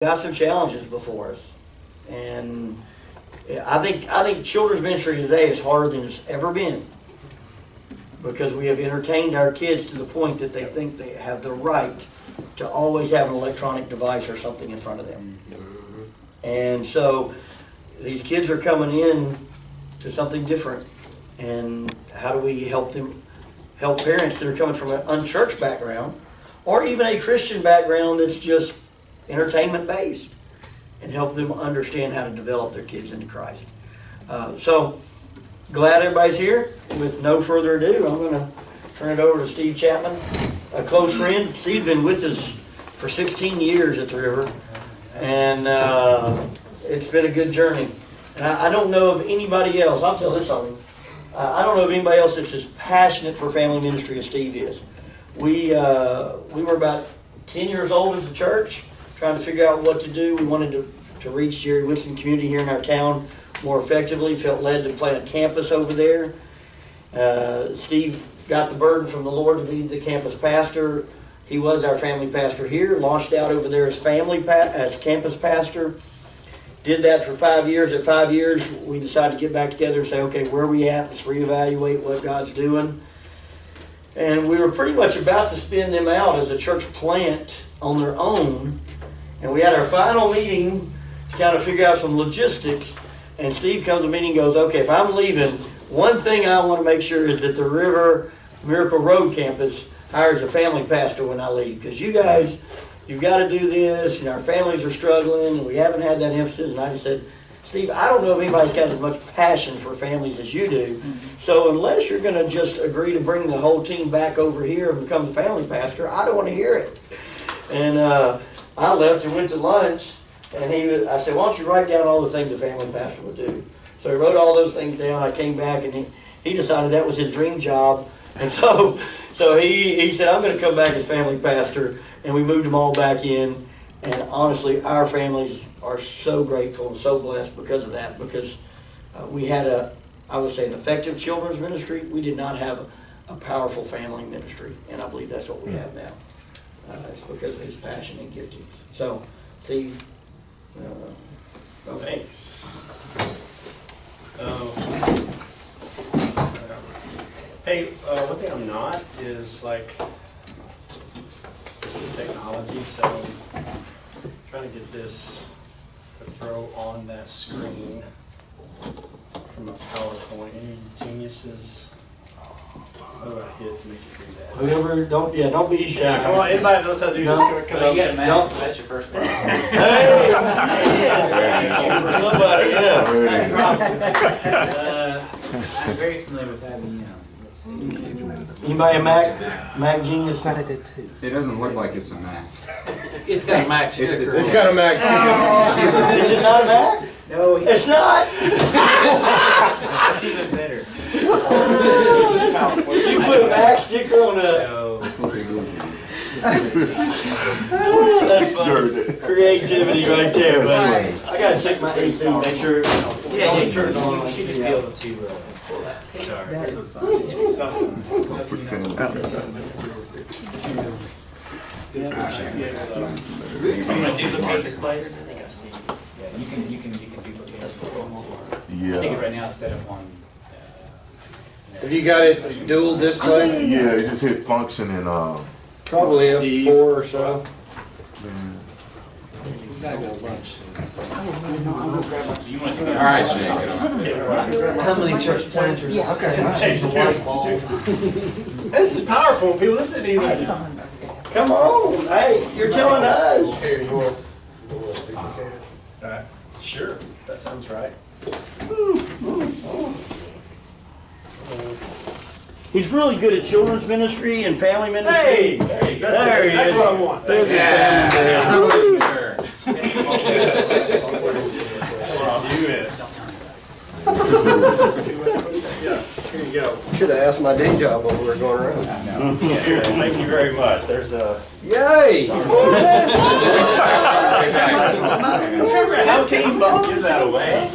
got some challenges before us, and I think children's ministry today is harder than it's ever been, because we have entertained our kids to the point that they think they have the right to always have an electronic device or something in front of them. And so these kids are coming in to something different, and how do we help them, help parents that are coming from an unchurched background or even a Christian background that's just entertainment based, and help them understand how to develop their kids into Christ. So glad everybody's here. With no further ado, I'm going to turn it over to Steve Chatman, a close friend. Steve's been with us for 16 years at the River, and it's been a good journey. And I don't know of anybody else, I'll tell this on him, I don't know of anybody else that's as passionate for family ministry as Steve is. We were about 10 years old as a church, trying to figure out what to do. We wanted to reach Jerry Whitson community here in our town more effectively. Felt led to plant a campus over there. Steve got the burden from the Lord to be the campus pastor. He was our family pastor here. Launched out over there as campus pastor. Did that for 5 years. At 5 years, we decided to get back together and say, okay, where are we at? Let's reevaluate what God's doing. And we were pretty much about to spin them out as a church plant on their own. And we had our final meeting to kind of figure out some logistics. And Steve comes to me and goes, okay, if I'm leaving, one thing I want to make sure is that the River Miracle Road campus hires a family pastor when I leave. Because you guys, you've got to do this, and our families are struggling, and we haven't had that emphasis. And I just said, Steve, I don't know if anybody's got as much passion for families as you do. So unless you're going to just agree to bring the whole team back over here and become the family pastor, I don't want to hear it. And I left and went to lunch, and I said, why don't you write down all the things the family pastor would do? So he wrote all those things down. I came back, and he decided that was his dream job. And so he said, I'm going to come back as family pastor, and we moved them all back in. And honestly, our families are so grateful and so blessed because of that, because we had I would say, an effective children's ministry. We did not have a powerful family ministry, and I believe that's what we have now. It's because of his passion and gifting. So, Steve, thanks. Hey, one thing I'm not is like technology, so I'm trying to get this to throw on that screen from a PowerPoint. Any geniuses? What do I hit to make it do that? whoever, don't be shy. Yeah, come on, anybody knows how to do this? No. Come You up. got a Mac, so that's your first one. Hey, somebody, I'm very familiar with IBM. Let's see. Anybody a Mac genius? I did too. It doesn't look like it's a Mac. It's got a Mac sticker. It's got a Mac sticker. Is it not a Mac? No, It's not. That's even better. You put a Mac sticker on a. That's funny. Creativity right there. But I gotta check my AC and make sure. Yeah, you turn it on. should just be able to pull that. Sorry. That is fun. You want to see duplicate this place? I think I see. Yeah, you can duplicate this. I think right now instead of one. Have you got it dual display? Yeah, you just hit function and Probably F4 or so. You want to All right, Shane. How many church planters change the light bulb? This is PowerPoint, people. This isn't even. Come on, hey, you're telling us. Here, you want Sure, that sounds right. He's really good at children's ministry and family ministry. Hey, there you go. That's exactly what I want. There's his family there. Yeah, here you go. Should have asked my day job when we were going around. Here, thank you very much. There's a. Yay! How team give that away?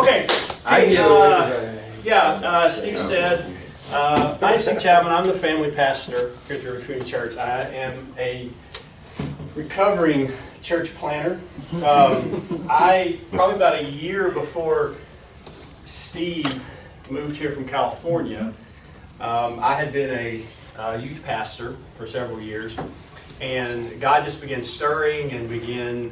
Okay. I Hey, get away. Steve said, I'm Steve Chatman. I'm the family pastor here at the Recruiting Church. I am a recovering church planter. I probably about a year before Steve moved here from California, I had been a youth pastor for several years, and God just began stirring and began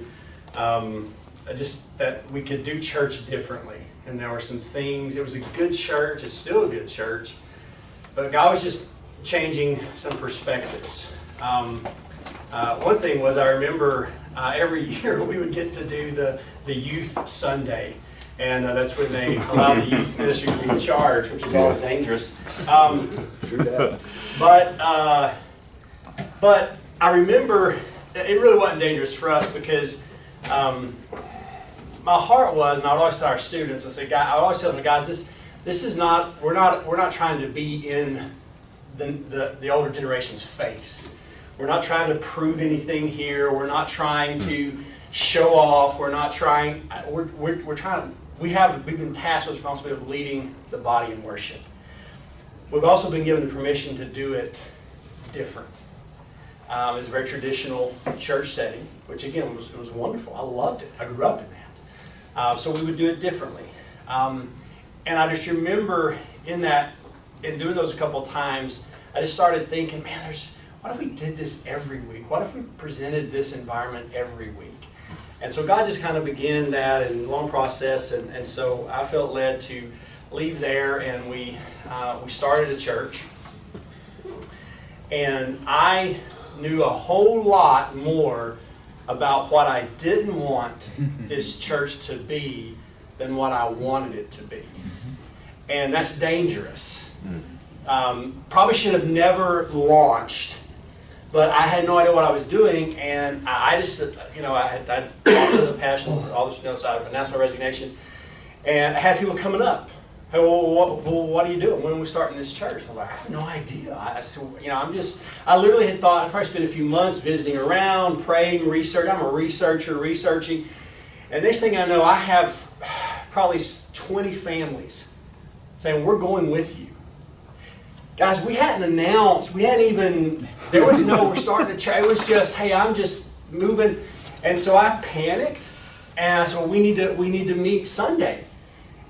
just that we could do church differently. And there were some things. It was a good church. It's still a good church, but God was just changing some perspectives. One thing was, I remember every year we would get to do the Youth Sunday. And that's when they allow the youth ministry to be in charge, which is always dangerous. But I remember it really wasn't dangerous for us because my heart was, and I would always tell our students, I would always tell them, guys, this is not, we're not trying to be in the older generation's face. We're not trying to prove anything here. We're not trying to show off. We're not trying. We're trying. We've been tasked with the responsibility of leading the body in worship. We've also been given the permission to do it different. It's a very traditional church setting, which again it was wonderful. I loved it. I grew up in that. So we would do it differently. And I just remember in doing those a couple of times, I just started thinking, man, what if we did this every week? What if we presented this environment every week? And so God just kind of began that in a long process, and so I felt led to leave there, and we started a church. And I knew a whole lot more about what I didn't want this church to be than what I wanted it to be. And that's dangerous. Probably should have never launched. But I had no idea what I was doing, and I just, I talked to the passion, all this, so I announced my resignation, and I had people coming up. Hey, well, what are you doing? When are we starting this church? I was like, I have no idea. I said, I literally had thought, I'd probably spent a few months visiting around, praying, researching. I'm a researcher, researching. And next thing I know, I have probably 20 families saying, we're going with you. Guys, we hadn't announced, there was no, we're starting the church. It was just, hey, I'm just moving. And so I panicked, and I said, well, we need to meet Sunday.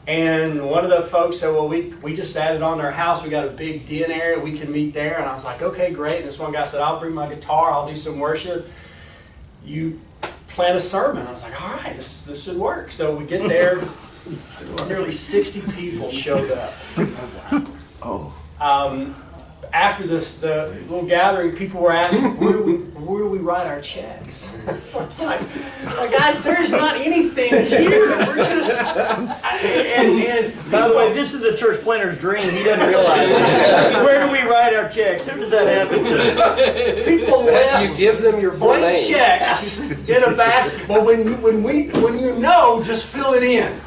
And one of the folks said, well, we just added on our house. We got a big den area. We can meet there. And I was like, okay, great. And this one guy said, I'll bring my guitar. I'll do some worship. You plan a sermon. I was like, all right, this should work. So we get there. Nearly 60 people showed up. Oh. After the little gathering, people were asking, where do we write our checks? I was like, guys, there's not anything here. We're just... And by the way, this is a church planter's dream. He doesn't realize it. Where do we write our checks? Who does that happen to? People left You give them your full blank name. checks in a basket. Well, when you know, just fill it in.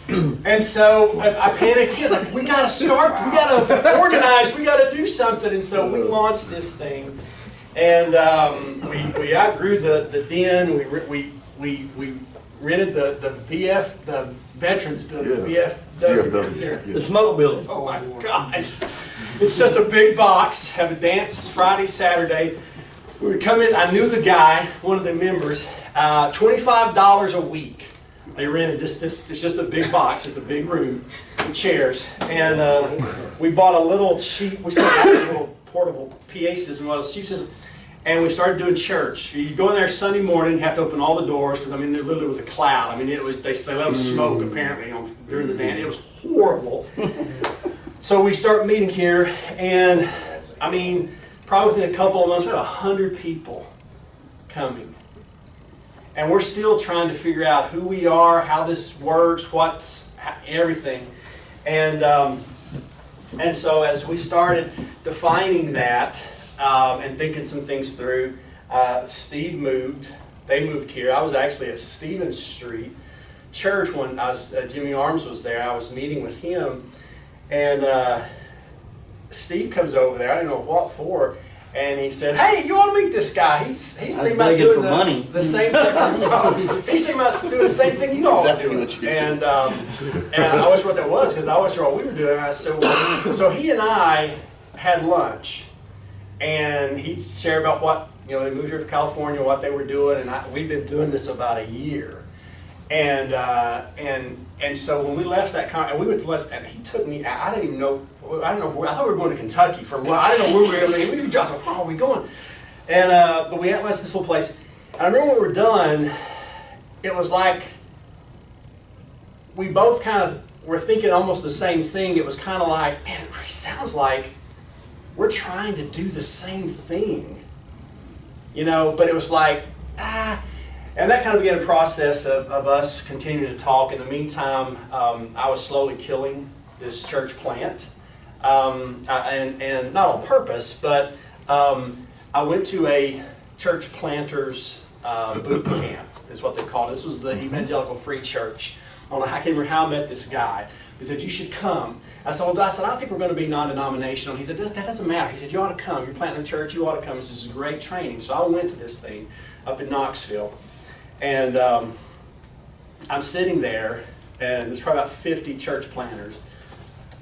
And so I panicked again. I was like, we got to start, we got to organize, we got to do something. And so we launched this thing, and we outgrew the den. We rented the Veterans Building, VFW. The smoke building. Oh my gosh! It's just a big box. Have a dance Friday, Saturday. We would come in. I knew the guy, one of the members. $25 a week. They rented this. It's just a big box, just a big room, with chairs, and we bought a little cheap. We still have a little portable PA system, one of those cheap systems, and we started doing church. You go in there Sunday morning, you have to open all the doors because there literally was a cloud. It was they let them smoke apparently during the dance. It was horrible. So we start meeting here, and probably within a couple of months, we had 100 people coming. And we're still trying to figure out who we are, how this works, everything. And so as we started defining that and thinking some things through, Steve moved. They moved here. I was actually at Stevens Street Church when Jimmy Arms was there. I was meeting with him, and Steve comes over there. I didn't know what for. And he said, "Hey, you want to meet this guy? He's thinking about doing the same thing. He's thinking about doing the same thing you all are doing." And I wish what that was because I wasn't sure what we were doing. And I said, well, so he and I had lunch, and he shared about You know, they moved here from California, what they were doing, and we've been doing this about a year. And so when we left that and we went to lunch, and he took me. I didn't even know. I don't know. I thought we were going to Kentucky for. Well, I didn't know where we were going. We were just like, where are we going? And but we had lunch at this little place. And I remember when we were done, it was like we both kind of were thinking almost the same thing. It was kind of like, man, it really sounds like we're trying to do the same thing, you know. But it was like, and that kind of began a process of us continuing to talk. In the meantime, I was slowly killing this church plant, and not on purpose, but I went to a church planters boot camp, is what they called it. This was the Evangelical Free Church. I can't remember how I met this guy. He said, you should come. I said, I think we're going to be non-denominational. He said, that doesn't matter. He said, you ought to come. You're planting a church, you ought to come. This is great training. So I went to this thing up in Knoxville. And I'm sitting there, and there's probably about 50 church planters.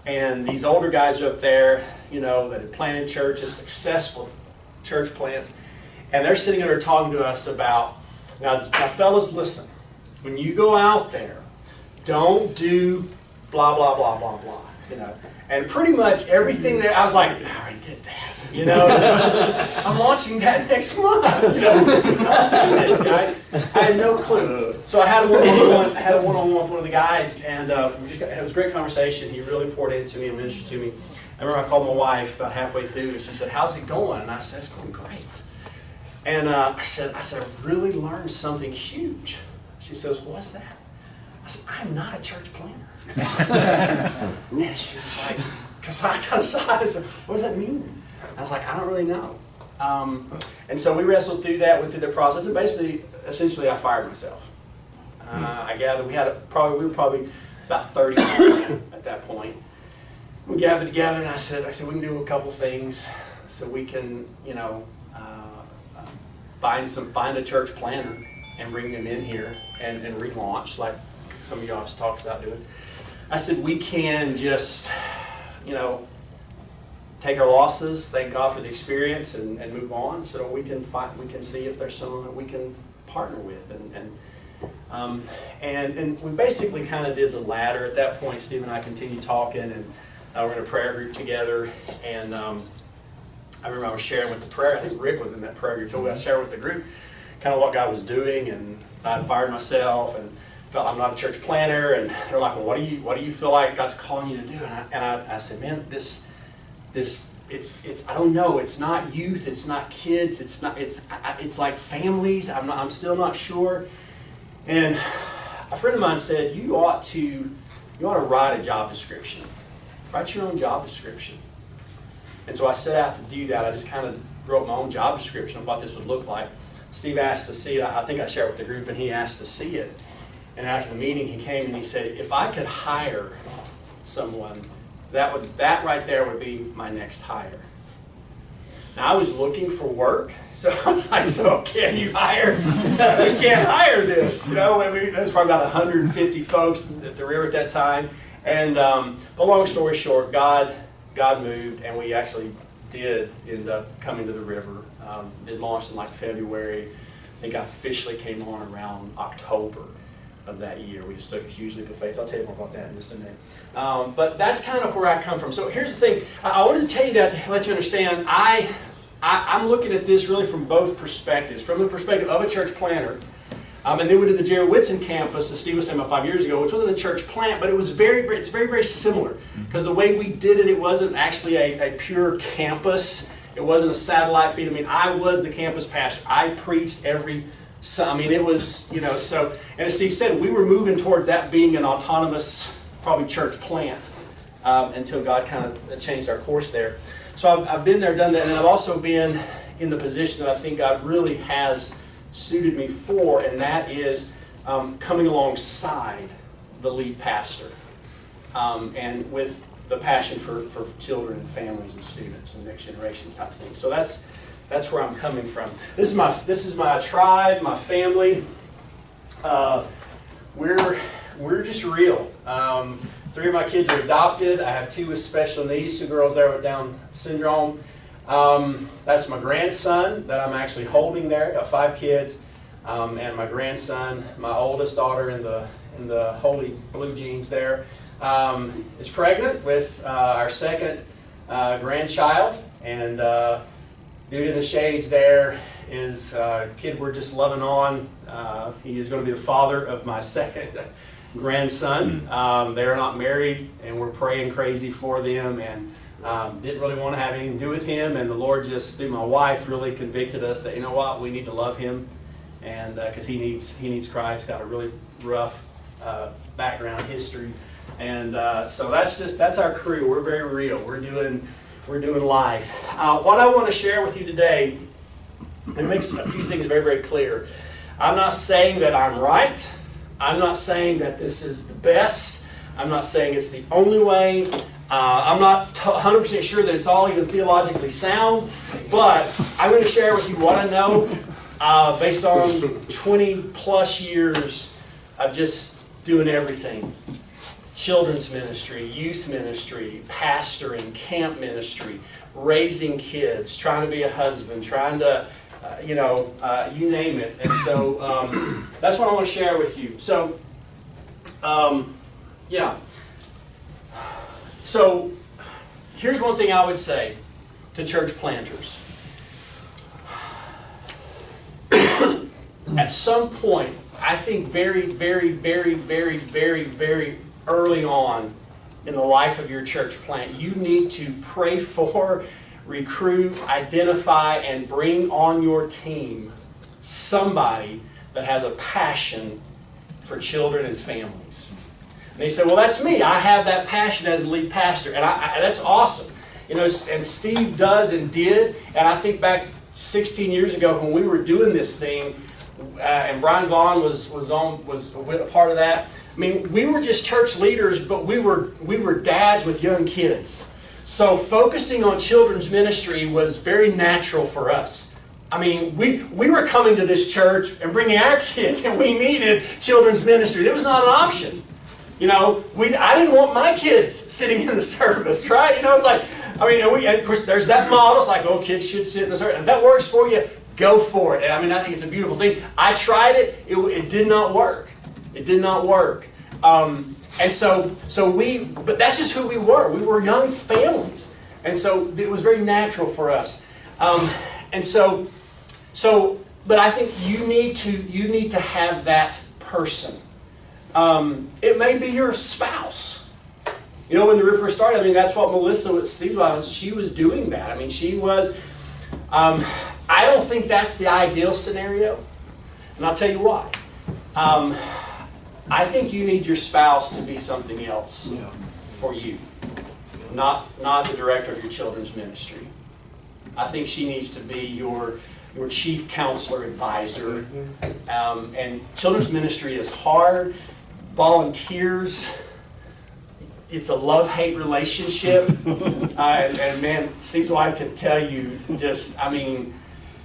And these older guys are up there, you know, that had planted churches, successful church plants. And they're sitting there talking to us about, now fellas, listen, when you go out there, don't do blah, blah, blah, blah, blah, you know. And pretty much everything there, I was like, I already did that, you know. I'm launching that next month, you know. Don't do this, guys. I had no clue. So I had a one-on-one with one of the guys, and it was a great conversation. He really poured into me and ministered to me. I remember I called my wife about halfway through, and she said, how's it going? And I said, it's going great. And I said, I've really learned something huge. She says, what's that? I said, I'm not a church planter. And she was like, because I got aside, I said, what does that mean? I was like, I don't really know. And so we wrestled through that, went through the process, and essentially I fired myself. I gathered, we were probably about 30 at that point. We gathered together, and I said, we can do a couple things. So we can, you know, find a church planter and bring them in here and relaunch, like some of y'all have talked about doing. I said, we can just, you know, take our losses, thank God for the experience, and move on, so that we can see if there's someone that we can partner with, and we basically kind of did the latter. At that point, Steve and I continued talking, and we're in a prayer group together, and I remember I was sharing with the prayer. I think Rick was in that prayer group. So I shared with the group kind of what God was doing, and I had fired myself, and felt I'm not a church planter, and they're like, well, what do you feel like God's calling you to do? And I said, man, it's I don't know. It's not youth. It's not kids. It's like families. I'm still not sure. And a friend of mine said, you ought to write a job description. Write your own job description. And so I set out to do that. I just kind of wrote my own job description of what this would look like. Steve asked to see it. I think I shared with the group, and he asked to see it. And after the meeting, he came and he said, if I could hire someone, that right there would be my next hire. Now, I was looking for work, so I was like, so can you hire? We can't hire this. You know, there's probably about 150 folks at the river at that time. And but long story short, God moved, and we actually did end up coming to the river. It launched in like February. I think I officially came on around October of that year. We just took a huge leap of faith. I'll tell you more about that in just a minute. But that's kind of where I come from. So here's the thing. I wanted to tell you that to let you understand. I'm looking at this really from both perspectives. From the perspective of a church planter, and then we did the Jerry Whitson campus, as Steve was saying about 5 years ago, which wasn't a church plant, but it's very, very similar. Because the way we did it wasn't actually a pure campus. It wasn't a satellite feed. I mean, I was the campus pastor. I preached every Sunday. I mean, it was, you know, so, and as Steve said, we were moving towards that being an autonomous, probably church plant, until God kind of changed our course there. So I've been there, done that, and I've also been in the position that I think God really has suited me for, and that is coming alongside the lead pastor, and with the passion for children and families and students and next generation type things. So that's where I'm coming from. This is my tribe, my family. We're just real. 3 of my kids are adopted. I have 2 with special needs, 2 girls there with Down syndrome. That's my grandson that I'm actually holding there. Got 5 kids, and my grandson, my oldest daughter in the holy blue jeans there, is pregnant with our second grandchild, and dude in the shades there is a kid we're just loving on. He is going to be the father of my second grandson. They're not married, and we're praying crazy for them, and didn't really want to have anything to do with him, and the Lord just, through my wife, really convicted us that, you know what, we need to love him, and because he needs Christ. Got a really rough background history, and so that's our crew. We're very real. We're doing life. What I want to share with you today, it makes a few things very, very clear. I'm not saying that I'm right. I'm not saying that this is the best. I'm not saying it's the only way. I'm not 100% sure that it's all even theologically sound, but I'm going to share with you what I know based on 20 plus years of just doing everything. Children's ministry, youth ministry, pastoring, camp ministry, raising kids, trying to be a husband, trying to, you name it. And so that's what I want to share with you. So, yeah. So, here's one thing I would say to church planters. At some point, I think very, very, very, very, very, very early on in the life of your church plant, you need to pray for, recruit, identify, and bring on your team somebody that has a passion for children and families. And they say, well, that's me. I have that passion as a lead pastor. And that's awesome. You know, and Steve does and did. And I think back 16 years ago when we were doing this thing, and Brian Vaughn was a part of that. I mean, we were just church leaders, but we were dads with young kids. So focusing on children's ministry was very natural for us. I mean, we were coming to this church and bringing our kids, and we needed children's ministry. It was not an option. You know, I didn't want my kids sitting in the service, right? You know, it's like, I mean, and of course, there's that model. It's like, oh, kids should sit in the service. If that works for you, go for it. And I mean, I think it's a beautiful thing. I tried it. It did not work. It did not work. And but that's just who we were. We were young families. And so it was very natural for us. But I think you need to have that person. It may be your spouse. You know, when the river first started, I mean, that's what Melissa, Steve's wife, she was doing that. I mean, she was, I don't think that's the ideal scenario. And I'll tell you why. I think you need your spouse to be something else for you. Not the director of your children's ministry. I think she needs to be your chief counselor advisor. And children's ministry is hard. Volunteers, it's a love-hate relationship. and man, Steve's wife can tell you just, I mean,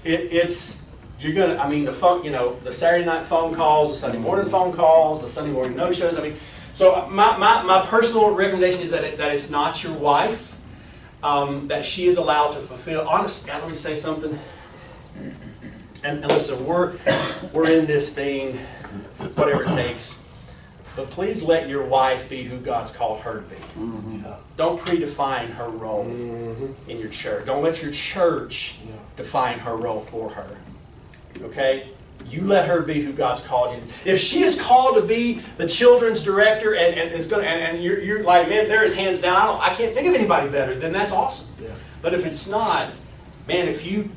you're gonna, I mean, the Saturday night phone calls, the Sunday morning phone calls, the Sunday morning no-shows. I mean, so my personal recommendation is that it's not your wife, that she is allowed to fulfill. Honestly, guys, let me say something. And listen, we're in this thing, whatever it takes. But please let your wife be who God's called her to be. Mm-hmm. Don't predefine her role in your church. Don't let your church define her role for her. Okay? You let her be who God's called you. If she is called to be the children's director and you're like, man, there is hands down, I can't think of anybody better, then that's awesome. Yeah. But if it's not, man, if you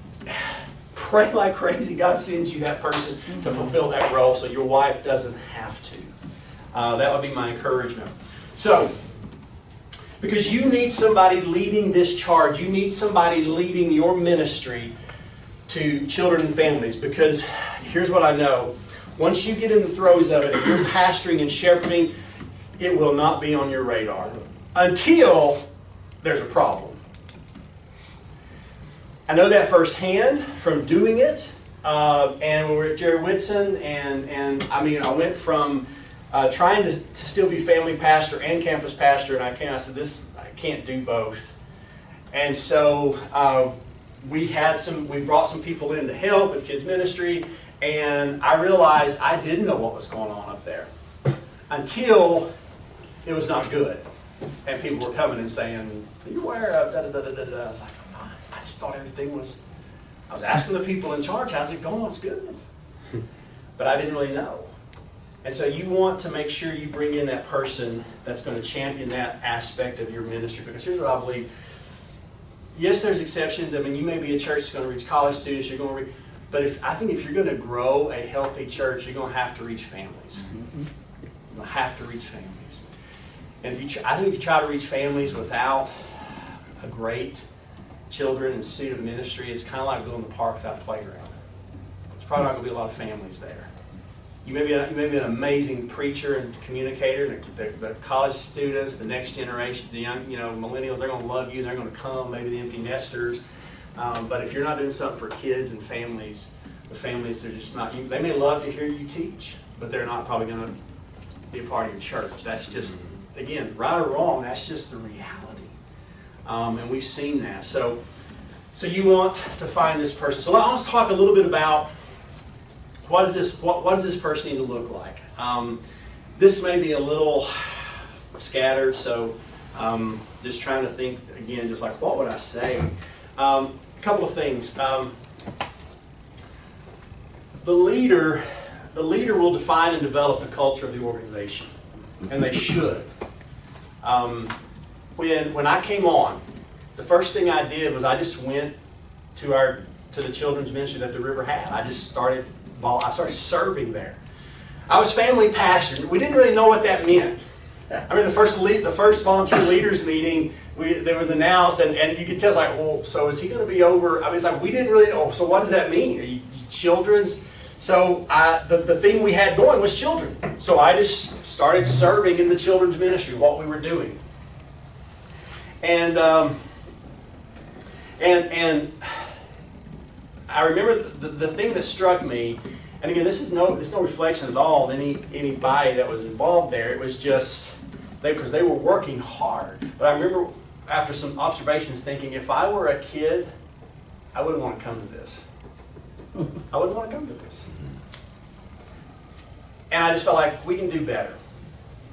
pray like crazy, God sends you that person to fulfill that role so your wife doesn't have to. That would be my encouragement. So, because you need somebody leading this charge, you need somebody leading your ministry to children and families, because here's what I know. Once you get in the throes of it and you're pastoring and shepherding, it will not be on your radar until there's a problem. I know that firsthand from doing it. And when we were at Jerry Whitson, and I mean, I went from trying to still be family pastor and campus pastor, and I said, I can't do both. And so we brought some people in to help with kids ministry, and I realized I didn't know what was going on up there until it was not good. And people were coming and saying, "Are you aware of da da da da da?" I was like, "I'm not. I just thought everything was." I was asking the people in charge, "How's it going?" "It's good," but I didn't really know. And so you want to make sure you bring in that person that's going to champion that aspect of your ministry. Because here's what I believe. Yes, there's exceptions. I mean, you may be a church that's going to reach college students. You're going to reach, but I think if you're going to grow a healthy church, you're going to have to reach families. You're going to have to reach families. And I think if you try to reach families without a great children and student ministry, it's kind of like going to the park without a playground. There's probably not going to be a lot of families there. You may be an amazing preacher and communicator, and the college students, the next generation, the young, millennials, they're going to love you. They're going to come. Maybe the empty nesters. But if you're not doing something for kids and families, the families, they're just not. They may love to hear you teach, but they're not probably going to be a part of your church. That's just, again, right or wrong. That's just the reality, and we've seen that. So you want to find this person. So let's talk a little bit about. What does this person need to look like? This may be a little scattered, so just trying to think again, just like what would I say? A couple of things. The leader will define and develop the culture of the organization, and they should. When I came on, the first thing I did was I just went to the children's ministry that the River had. I started serving there. I was family pastor. We didn't really know what that meant. I mean, the first volunteer leaders meeting, there was announced, and you could tell, it's like, well, so is he going to be over? I mean, it's like, we didn't really know. So what does that mean? Are you children's? So the thing we had going was children. So I just started serving in the children's ministry, what we were doing. And I remember the thing that struck me, and again, it's no reflection at all of anybody that was involved there. It was just because they were working hard. But I remember after some observations thinking, if I were a kid, I wouldn't want to come to this. I wouldn't want to come to this. And I just felt like we can do better.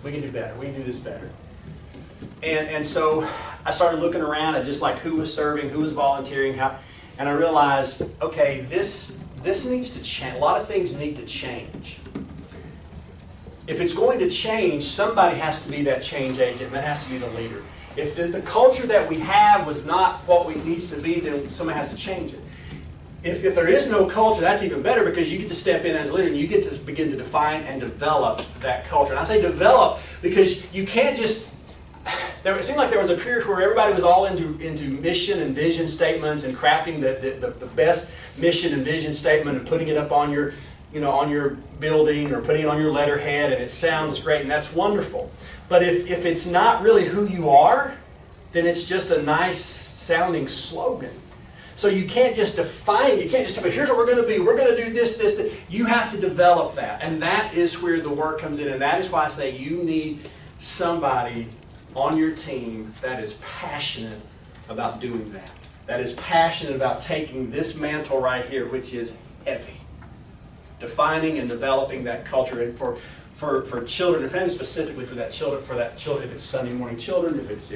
We can do better. We can do this better. And so I started looking around at just like who was serving, who was volunteering, how. And I realized, okay, this needs to change. A lot of things need to change. If it's going to change, somebody has to be that change agent, and that has to be the leader. If the culture that we have was not what it needs to be, then somebody has to change it. If there is no culture, that's even better, because you get to step in as a leader and you get to begin to define and develop that culture. And I say develop because you can't just... It seemed like there was a period where everybody was all into mission and vision statements and crafting the best mission and vision statement and putting it up on your, on your building or putting it on your letterhead, and it sounds great and that's wonderful. But if it's not really who you are, then it's just a nice sounding slogan. So you can't just define it. You can't just say, here's what we're going to be. We're going to do this, this, this. You have to develop that. And that is where the work comes in. And that is why I say you need somebody on your team that is passionate about doing that. That is passionate about taking this mantle right here, which is heavy. Defining and developing that culture. And for children and families, specifically for that children, if it's Sunday morning children, if it's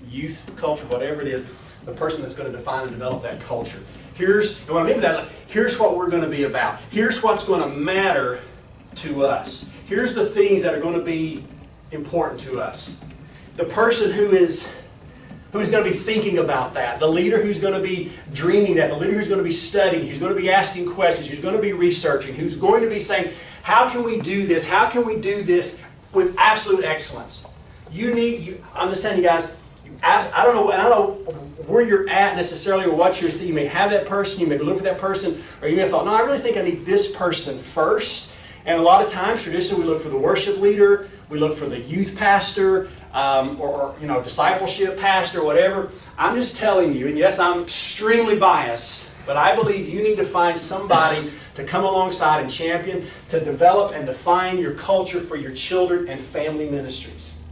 youth culture, whatever it is, the person that's going to define and develop that culture. And what I mean by that is, like, here's what we're going to be about. Here's what's going to matter to us. Here's the things that are going to be important to us. The person who is going to be thinking about that, the leader who's going to be dreaming that, the leader who's going to be studying, who's going to be asking questions, who's going to be researching, who's going to be saying, how can we do this? How can we do this with absolute excellence? I'm just telling you guys, I don't know where you're at necessarily or what you're thinking. You may have that person, you may be looking for that person, or you may have thought, no, I really think I need this person first. And a lot of times, traditionally, we look for the worship leader, we look for the youth pastor, or discipleship pastor, whatever. I'm just telling you, and yes, I'm extremely biased, but I believe you need to find somebody to come alongside and champion, to develop and define your culture for your children and family ministries.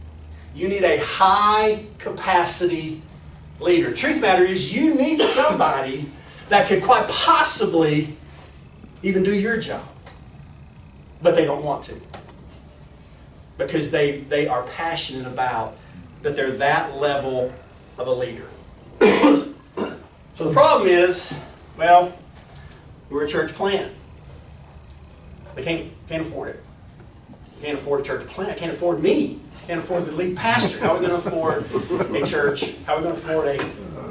You need a high capacity leader. Truth matter is, you need somebody that could quite possibly even do your job. But they don't want to. Because they are passionate about that they're that level of a leader. So the problem is, well, we're a church plant. They can't afford it. You can't afford a church plant. Can't afford me. Can't afford the lead pastor. How are we going to afford a church? How are we going to afford a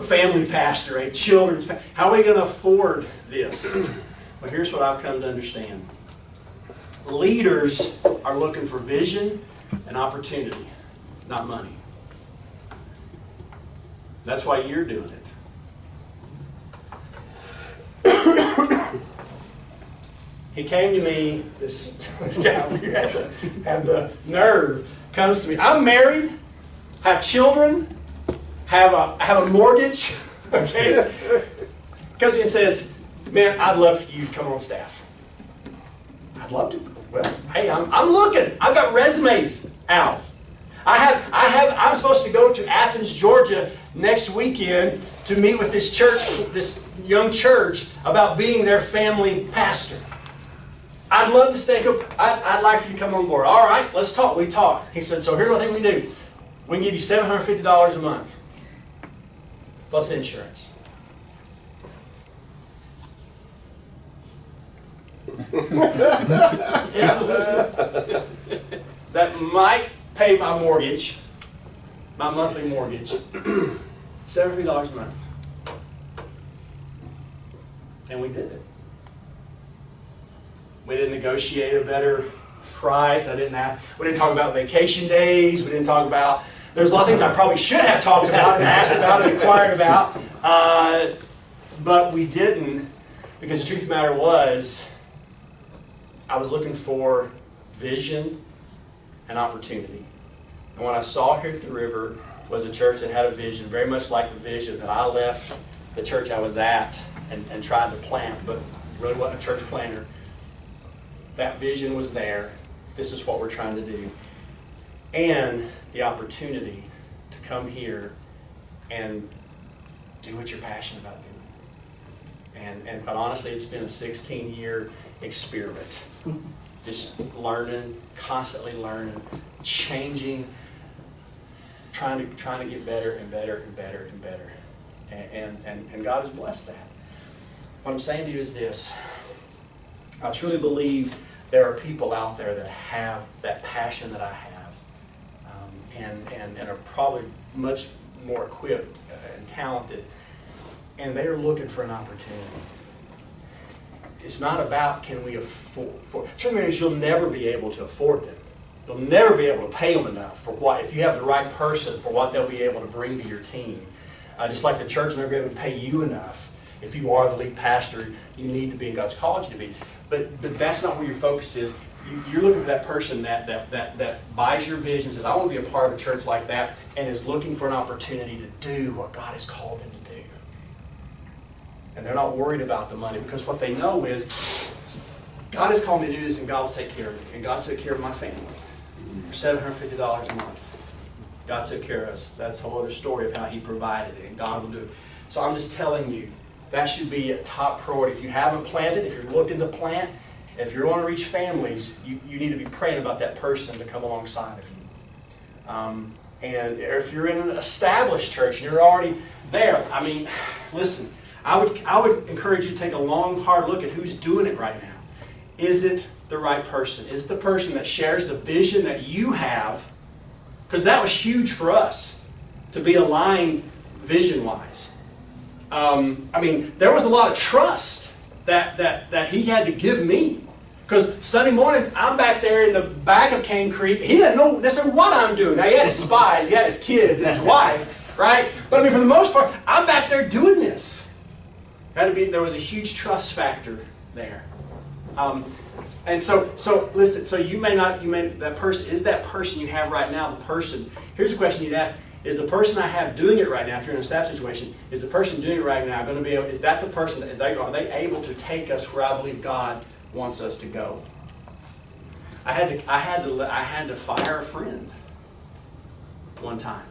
family pastor, a children's pastor? How are we going to afford this? Well, here's what I've come to understand. Leaders are looking for vision and opportunity, not money. That's why you're doing it. He came to me, this guy over here had the nerve, comes to me. I'm married, have children, have a mortgage, okay? Comes to me and says, man, I'd love for you to come on staff. I'd love to. Well, hey, I'm looking. I've got resumes out. I'm supposed to go to Athens, Georgia next weekend to meet with this church, this young church, about being their family pastor. I'd love to stay. I'd like for you to come on board. All right, let's talk. We talked. He said, so here's what I think we can do. We can give you $750 a month, plus insurance. That might pay my mortgage, my monthly mortgage, $750 a month. And we did it. We didn't negotiate a better price. We didn't talk about vacation days. We didn't talk about, there's a lot of things I probably should have talked about and asked about and inquired about. But we didn't, because the truth of the matter was, I was looking for vision and opportunity. And what I saw here at the river was a church that had a vision, very much like the vision that I left the church I was at and tried to plant, but really wasn't a church planter. That vision was there. This is what we're trying to do. And the opportunity to come here and do what you're passionate about doing. And quite honestly, it's been a 16-year experiment. Just learning, constantly learning, changing, trying to get better and better and better and better. And God has blessed that. What I'm saying to you is this. I truly believe there are people out there that have that passion that I have, and are probably much more equipped and talented, and they are looking for an opportunity. It's not about can we afford. Truth is, you'll never be able to afford them. You'll never be able to pay them enough for what, if you have the right person, for what they'll be able to bring to your team. Just like the church will never be able to pay you enough. If you are the lead pastor, you need to be, and God's called you to be. But that's not where your focus is. You're looking for that person that buys your vision, says, I want to be a part of a church like that, and is looking for an opportunity to do what God has called them to do. And they're not worried about the money, because what they know is, God has called me to do this, and God will take care of me. And God took care of my family for $750 a month. God took care of us. That's a whole other story of how He provided it, and God will do it. So I'm just telling you, that should be a top priority. If you haven't planted, if you're looking to plant, if you want to reach families, you need to be praying about that person to come alongside of you. And if you're in an established church and you're already there, I mean, listen, I would encourage you to take a long, hard look at who's doing it right now. Is it the right person? Is it the person that shares the vision that you have? Because that was huge for us, to be aligned vision-wise. I mean, there was a lot of trust that he had to give me. Because Sunday mornings, I'm back there in the back of Cane Creek. He didn't know necessarily what I'm doing. Now, he had his spies, he had his kids and his wife, right? But I mean, for the most part, I'm back there doing this. There was a huge trust factor there. And so listen, so that person you have right now, the person, here's a question you'd ask. Is the person I have doing it right now, if you're in a staff situation, is the person doing it right now going to be able, is that the person, are they able to take us where I believe God wants us to go? I had to fire a friend one time.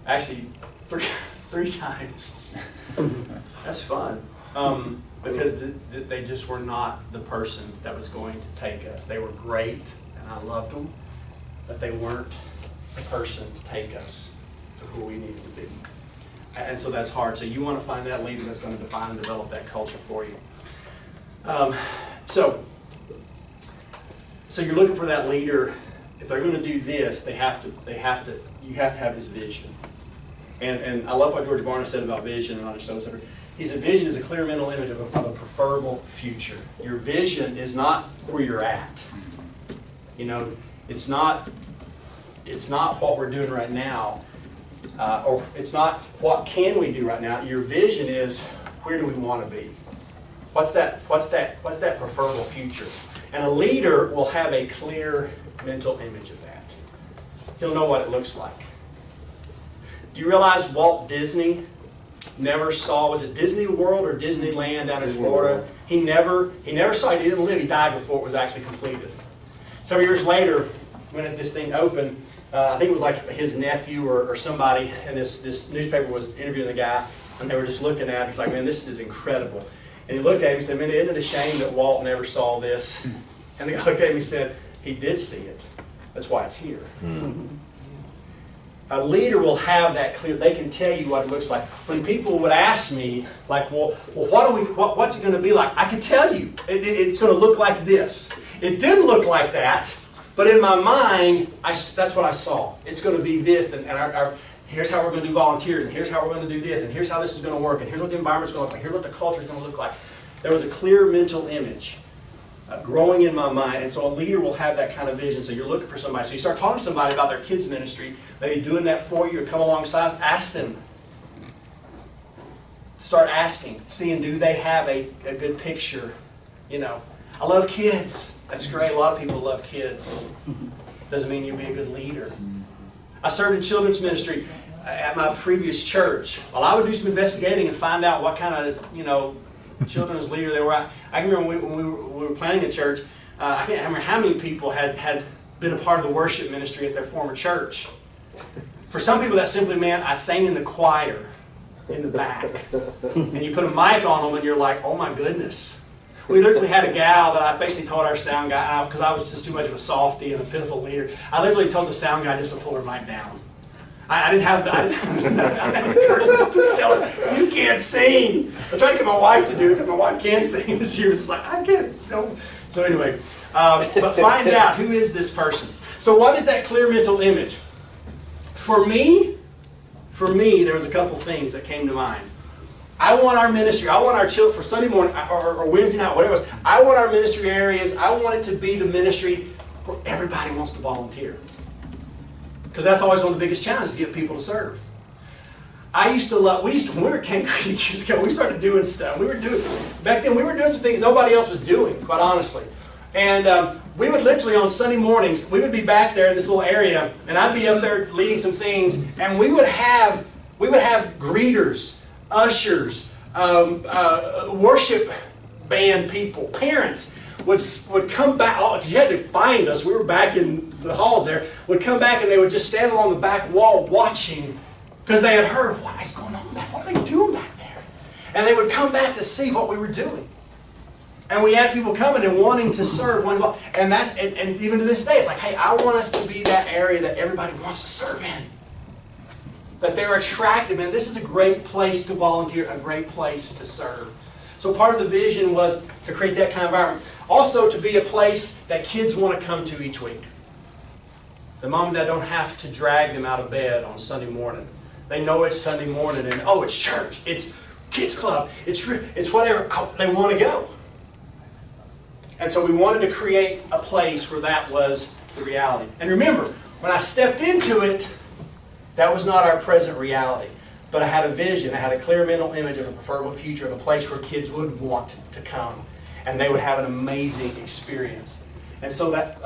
Actually, three times. That's fun. Because they just were not the person that was going to take us. They were great, and I loved them, but they weren't the person to take us to who we needed to be. And so that's hard. So you want to find that leader that's going to define and develop that culture for you. So you're looking for that leader. If they're going to do this, you have to have this vision. And I love what George Barna said about vision and all this stuff. His vision is a clear mental image of a preferable future. Your vision is not where you're at. You know, it's not what we're doing right now, or it's not what can we do right now. Your vision is where do we want to be? What's that preferable future? And a leader will have a clear mental image of that. He'll know what it looks like. Do you realize Walt Disney never saw, was it Disney World or Disneyland down in Florida? He never saw it. He didn't live. He died before it was actually completed. Several years later, when this thing opened, I think it was like his nephew or somebody, and this newspaper was interviewing the guy, and they were just looking at it. He's like, man, this is incredible. And he looked at him and said, man, isn't it a shame that Walt never saw this? And the guy looked at him and said, he did see it. That's why it's here. A leader will have that clear. They can tell you what it looks like. When people would ask me, like, well, what's it going to be like? I can tell you. It's going to look like this. It didn't look like that, but in my mind, that's what I saw. It's going to be this, and here's how we're going to do volunteers, and here's how we're going to do this, and here's how this is going to work, and here's what the environment's going to look like, here's what the culture is going to look like. There was a clear mental image growing in my mind, and so a leader will have that kind of vision. So you're looking for somebody. So you start talking to somebody about their kids' ministry, maybe doing that for you, or come alongside, ask them. Start asking, seeing, do they have a good picture? You know, I love kids. That's great. A lot of people love kids. Doesn't mean you'll be a good leader. I served in children's ministry at my previous church. Well, I would do some investigating and find out what kind of, children's leader they were. I can remember when we were planning a church, I can't remember how many people had been a part of the worship ministry at their former church. For some people that simply meant I sang in the choir in the back. And you put a mic on them and you're like, oh my goodness. We literally had a gal that I basically told our sound guy, because I was just too much of a softy and a pitiful leader, I literally told the sound guy just to pull her mic down. I didn't have the courage to tell her, you can't sing. I tried to get my wife to do it because my wife can sing. And she was just like, I can't. No. So anyway, but find out, who is this person? So what is that clear mental image? For me, there was a couple things that came to mind. I want our ministry, I want our children for Sunday morning or Wednesday night, whatever it was, I want our ministry areas, I want it to be the ministry where everybody wants to volunteer. Because that's always one of the biggest challenges, to get people to serve. When we were at Cane Creek years ago, we started doing stuff. Back then we were doing some things nobody else was doing, quite honestly. And we would literally on Sunday mornings, we would be back there in this little area, and I'd be up there leading some things, and we would have greeters, ushers, worship band people, parents would come back, because you had to find us, we were back in the halls there, would come back and they would just stand along the back wall watching, because they had heard, what is going on back, what are they doing back there? And they would come back to see what we were doing. And we had people coming and wanting to serve, and even to this day, it's like, hey, I want us to be that area that everybody wants to serve in. That they're attracted, man, this is a great place to volunteer, a great place to serve. So part of the vision was to create that kind of environment. Also to be a place that kids want to come to each week. The mom and dad don't have to drag them out of bed on Sunday morning. They know it's Sunday morning and, oh, it's church, it's kids club, it's whatever, they want to go. And so we wanted to create a place where that was the reality. And remember, when I stepped into it, that was not our present reality. But I had a vision, I had a clear mental image of a preferable future, of a place where kids would want to come. And they would have an amazing experience. And so that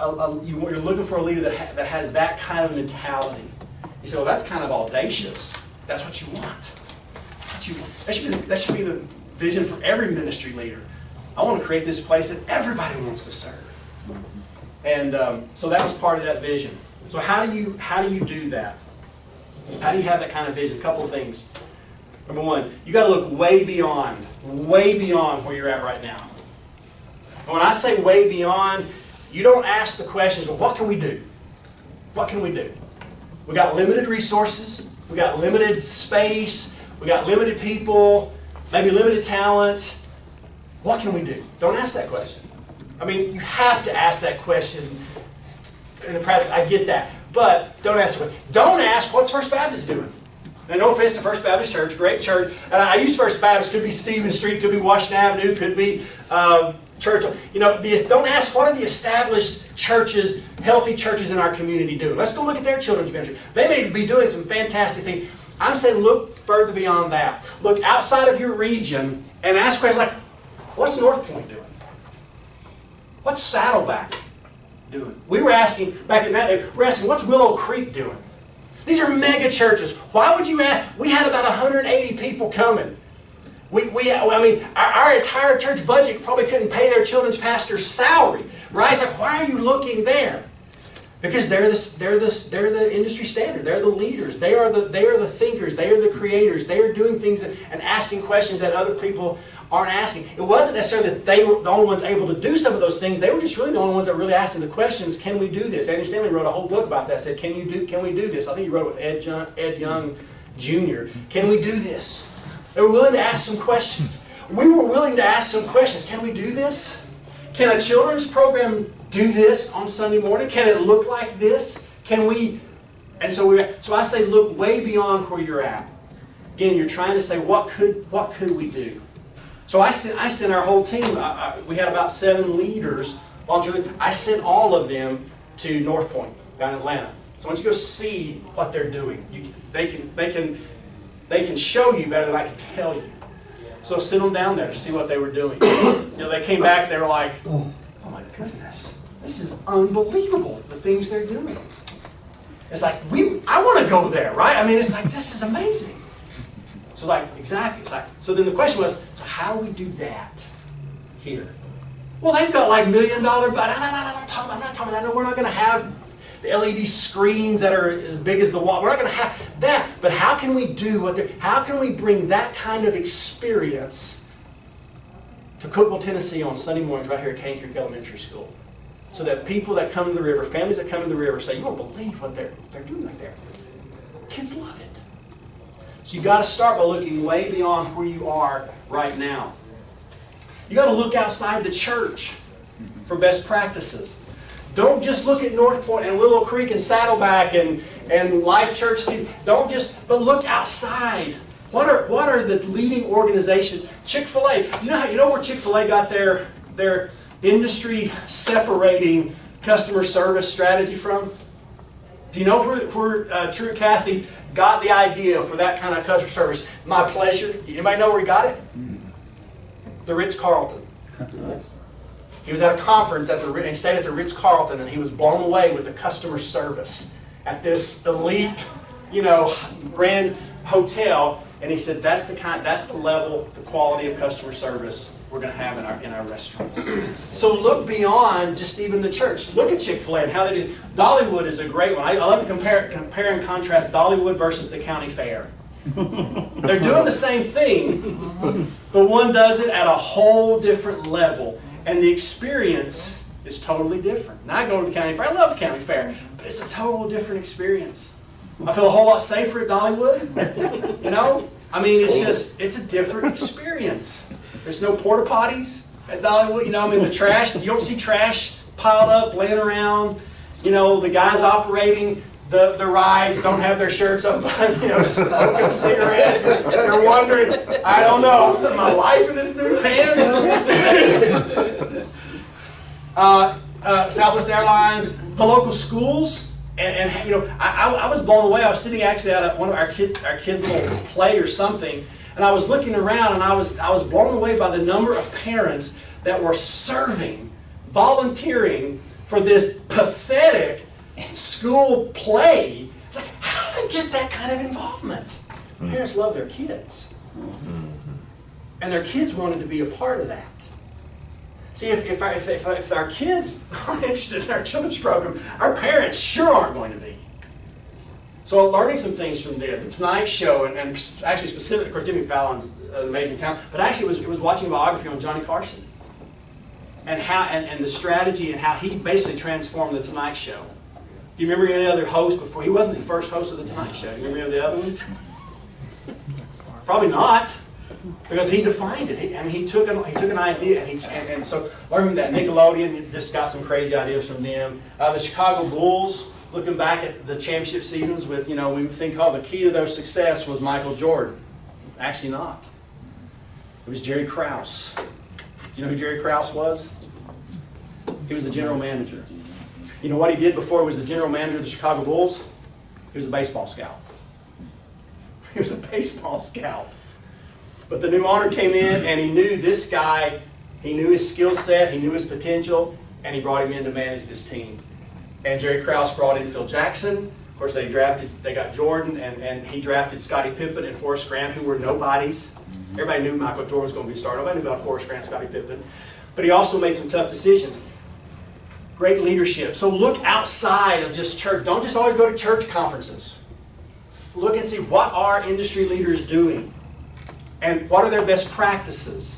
you're looking for a leader that has that kind of mentality. You say, well, that's kind of audacious. That's what you want. That should be the vision for every ministry leader. I want to create this place that everybody wants to serve. And so that was part of that vision. So how do you do that? How do you have that kind of vision? A couple of things. Number one, you got to look way beyond where you're at right now. And when I say way beyond, you don't ask the questions, well, what can we do? What can we do? We got limited resources, we got limited space, we got limited people, maybe limited talent. What can we do? Don't ask that question. I mean, you have to ask that question in a practice. I get that. But don't ask the question. Don't ask, what's First Baptist doing? Now, no offense to First Baptist Church, great church. And I use First Baptist, could be Stephen Street, could be Washington Avenue, could be church. You know, don't ask, what are the established churches, healthy churches in our community doing? Let's go look at their children's ministry. They may be doing some fantastic things. I'm saying look further beyond that. Look outside of your region and ask questions like, what's North Point doing? What's Saddleback doing? We were asking, back in that day, we're asking, what's Willow Creek doing? These are mega churches. Why would you ask? We had about 180 people coming. I mean, our entire church budget probably couldn't pay their children's pastor's salary. Right? It's like, why are you looking there? Because they're the industry standard. They're the leaders. They are the thinkers. They are the creators. They are doing things and asking questions that other people aren't asking. It wasn't necessarily that they were the only ones able to do some of those things. They were just really the only ones that were really asking the questions, can we do this? Andy Stanley wrote a whole book about that. Said, can we do this? I think he wrote it with Ed Young Jr. Can we do this? They were willing to ask some questions. We were willing to ask some questions. Can we do this? Can a children's program do this on Sunday morning? Can it look like this? Can we? And so I say look way beyond where you're at. Again, you're trying to say, what could we do? So I sent our whole team, we had about 7 leaders volunteering. I sent all of them to North Point down in Atlanta. So I want you to go see what they're doing. They can show you better than I can tell you. So send them down there to see what they were doing. You know, they came back, they were like, oh my goodness, this is unbelievable, the things they're doing. It's like, I want to go there, right? I mean, it's like, this is amazing. So like, exactly. It's like, so then the question was, so how do we do that here? Well, they've got like $1 million, but I'm not talking about that. No, we're not going to have the LED screens that are as big as the wall. We're not going to have that. But how can we do how can we bring that kind of experience to Cookeville, Tennessee on Sunday mornings right here at Cane Creek Elementary School? So that people that come to the river, families that come to the river say, you won't believe what they're doing right there. Kids love it. So you got to start by looking way beyond where you are right now. You got to look outside the church for best practices. Don't just look at North Point and Willow Creek and Saddleback and Life Church. But look outside. What are the leading organizations? Chick-fil-A. You know where Chick-fil-A got their industry separating customer service strategy from? Do you know where True Kathy got the idea for that kind of customer service? My pleasure. Anybody know where he got it? The Ritz-Carlton. He was at a conference he stayed at the Ritz-Carlton, and he was blown away with the customer service at this elite, grand hotel. And he said, that's the level, the quality of customer service we're going to have in our restaurants. So look beyond just even the church. Look at Chick-fil-A and how they do. Dollywood is a great one. I love to compare and contrast Dollywood versus the county fair. They're doing the same thing, but one does it at a whole different level. And the experience is totally different. Now I go to the county fair. I love the county fair, but it's a total different experience. I feel a whole lot safer at Dollywood. I mean, it's a different experience. There's no porta potties at Dollywood. The trash. You don't see trash piled up, laying around. The guys operating the rides don't have their shirts up, smoking a cigarette. They're wondering, I don't know, my life in this dude's hands. Southwest Airlines, the local schools, and I was blown away. I was sitting actually at one of our kids' little play or something, and I was looking around, and I was blown away by the number of parents that were serving, volunteering for this pathetic school play. It's like, how do they get that kind of involvement? Parents love their kids. And their kids wanted to be a part of that. See, if our kids aren't interested in our children's program, our parents sure aren't going to be. So learning some things from them. The Tonight Show, and actually specifically, of course, Jimmy Fallon's an amazing talent, but actually it was watching a biography on Johnny Carson. And how and the strategy and how he basically transformed the Tonight Show. Do you remember any other host before? He wasn't the first host of the Tonight Show. Do you remember any of the other ones? Probably not, because he defined it. He took an idea and so learning that Nickelodeon just got some crazy ideas from them. The Chicago Bulls, looking back at the championship seasons with we think the key to their success was Michael Jordan. Actually not. It was Jerry Krause. Do you know who Jerry Krause was? He was the general manager. You know what he did before he was the general manager of the Chicago Bulls? He was a baseball scout. He was a baseball scout. But the new owner came in and he knew this guy, he knew his skill set, he knew his potential, and he brought him in to manage this team. And Jerry Krause brought in Phil Jackson. Of course, they got Jordan, and he drafted Scottie Pippen and Horace Grant, who were nobodies. Everybody knew Michael Jordan was going to be a star. Nobody knew about Horace Grant, Scottie Pippen. But he also made some tough decisions. Great leadership. So look outside of just church. Don't just always go to church conferences. Look and see what are industry leaders doing. And what are their best practices?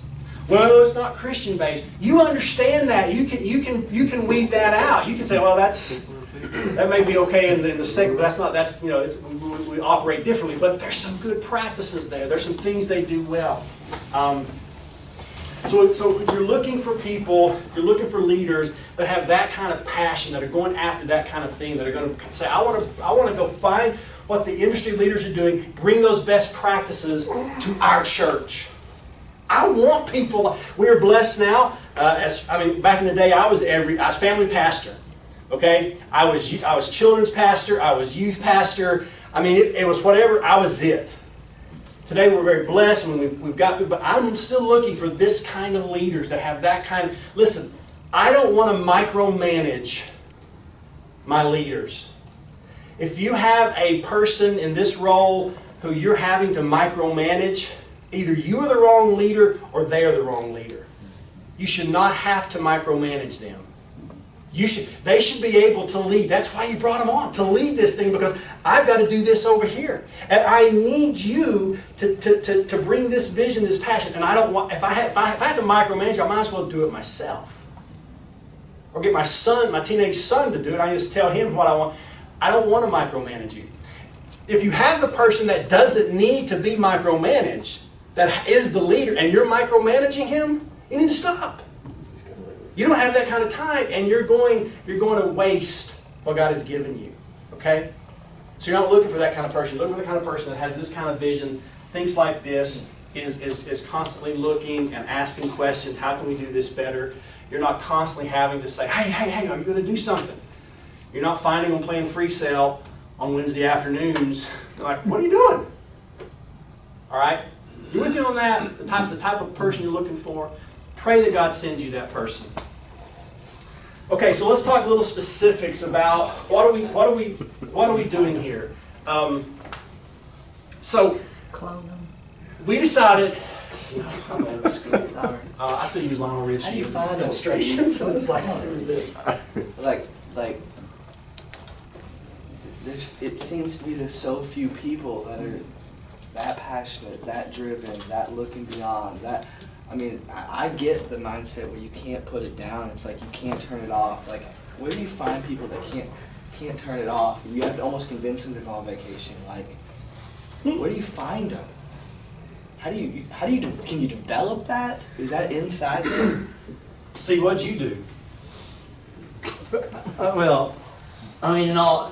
Well, it's not Christian based. You understand that. You can weed that out. You can say, well, that may be okay in the second, but that's not. That's we operate differently. But there's some good practices there. There's some things they do well. So you're looking for people. You're looking for leaders that have that kind of passion, that are going after that kind of thing, that are going to say, I want to go find what the industry leaders are doing, bring those best practices to our church. I want people. We are blessed now. Back in the day, I was family pastor. Okay, I was children's pastor. I was youth pastor. It was whatever. I was it. Today we're very blessed and we've got. But I'm still looking for this kind of leaders that have that kind of. Listen, I don't want to micromanage my leaders. If you have a person in this role who you're having to micromanage, either you are the wrong leader or they are the wrong leader. You should not have to micromanage them. They should be able to lead. That's why you brought them on, to lead this thing, because I've got to do this over here. And I need you to bring this vision, this passion. And I don't want, if I have to micromanage, I might as well do it myself. Or get my teenage son to do it. I just tell him what I want. I don't want to micromanage you. If you have the person that doesn't need to be micromanaged, that is the leader, and you're micromanaging him, you need to stop. You don't have that kind of time, and you're going to waste what God has given you. Okay? So you're not looking for that kind of person. You're looking for the kind of person that has this kind of vision, thinks like this, is constantly looking and asking questions. How can we do this better? You're not constantly having to say, hey, are you going to do something? You're not finding them playing free cell on Wednesday afternoons. You're like, what are you doing? All right? You with me on that? The type of person you're looking for? Pray that God sends you that person. Okay, so let's talk a little specifics about what are we doing here. So we decided. I'm old school. Sorry. I still use Lionel Richie How do you as find illustrations. So it's like, what is this? It seems to be there's so few people that are that passionate, that driven, that looking beyond. I get the mindset where you can't put it down. It's like you can't turn it off. Like, where do you find people that can't turn it off? You have to almost convince them to go on vacation. Like, where do you find them? Can you develop that? Is that inside them? See what you do.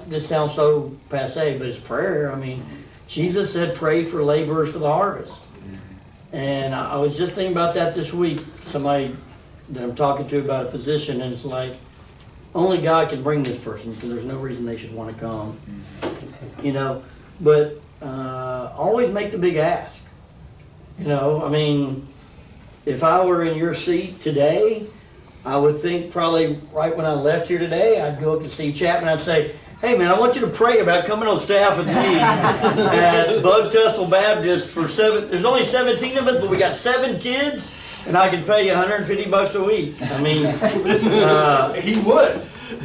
This sounds so passe, but it's prayer. Jesus said, pray for laborers for the harvest. And I was just thinking about that this week. Somebody that I'm talking to about a position, and it's like, only God can bring this person, because there's no reason they should want to come. But always make the big ask. If I were in your seat today, I would think probably right when I left here today, I'd go up to Steve Chatman and I'd say, hey man, I want you to pray about coming on staff with me at Bug Tussle Baptist for there's only 17 of us, but we got 7 kids, and I can pay you $150 a week. Listen, he would.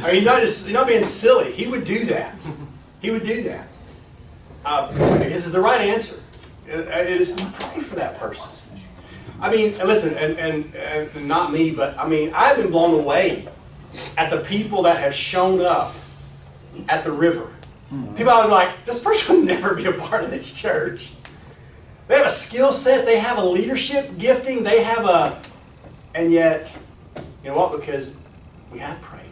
He's not being silly. He would do that. He would do that. this is the right answer. It is pray for that person. I mean, and listen, and not me, but I mean, I've been blown away at the people that have shown up at the river. People are like, this person would never be a part of this church. They have a skill set, they have a leadership gifting, they have a, and yet, you know what, because we have prayed,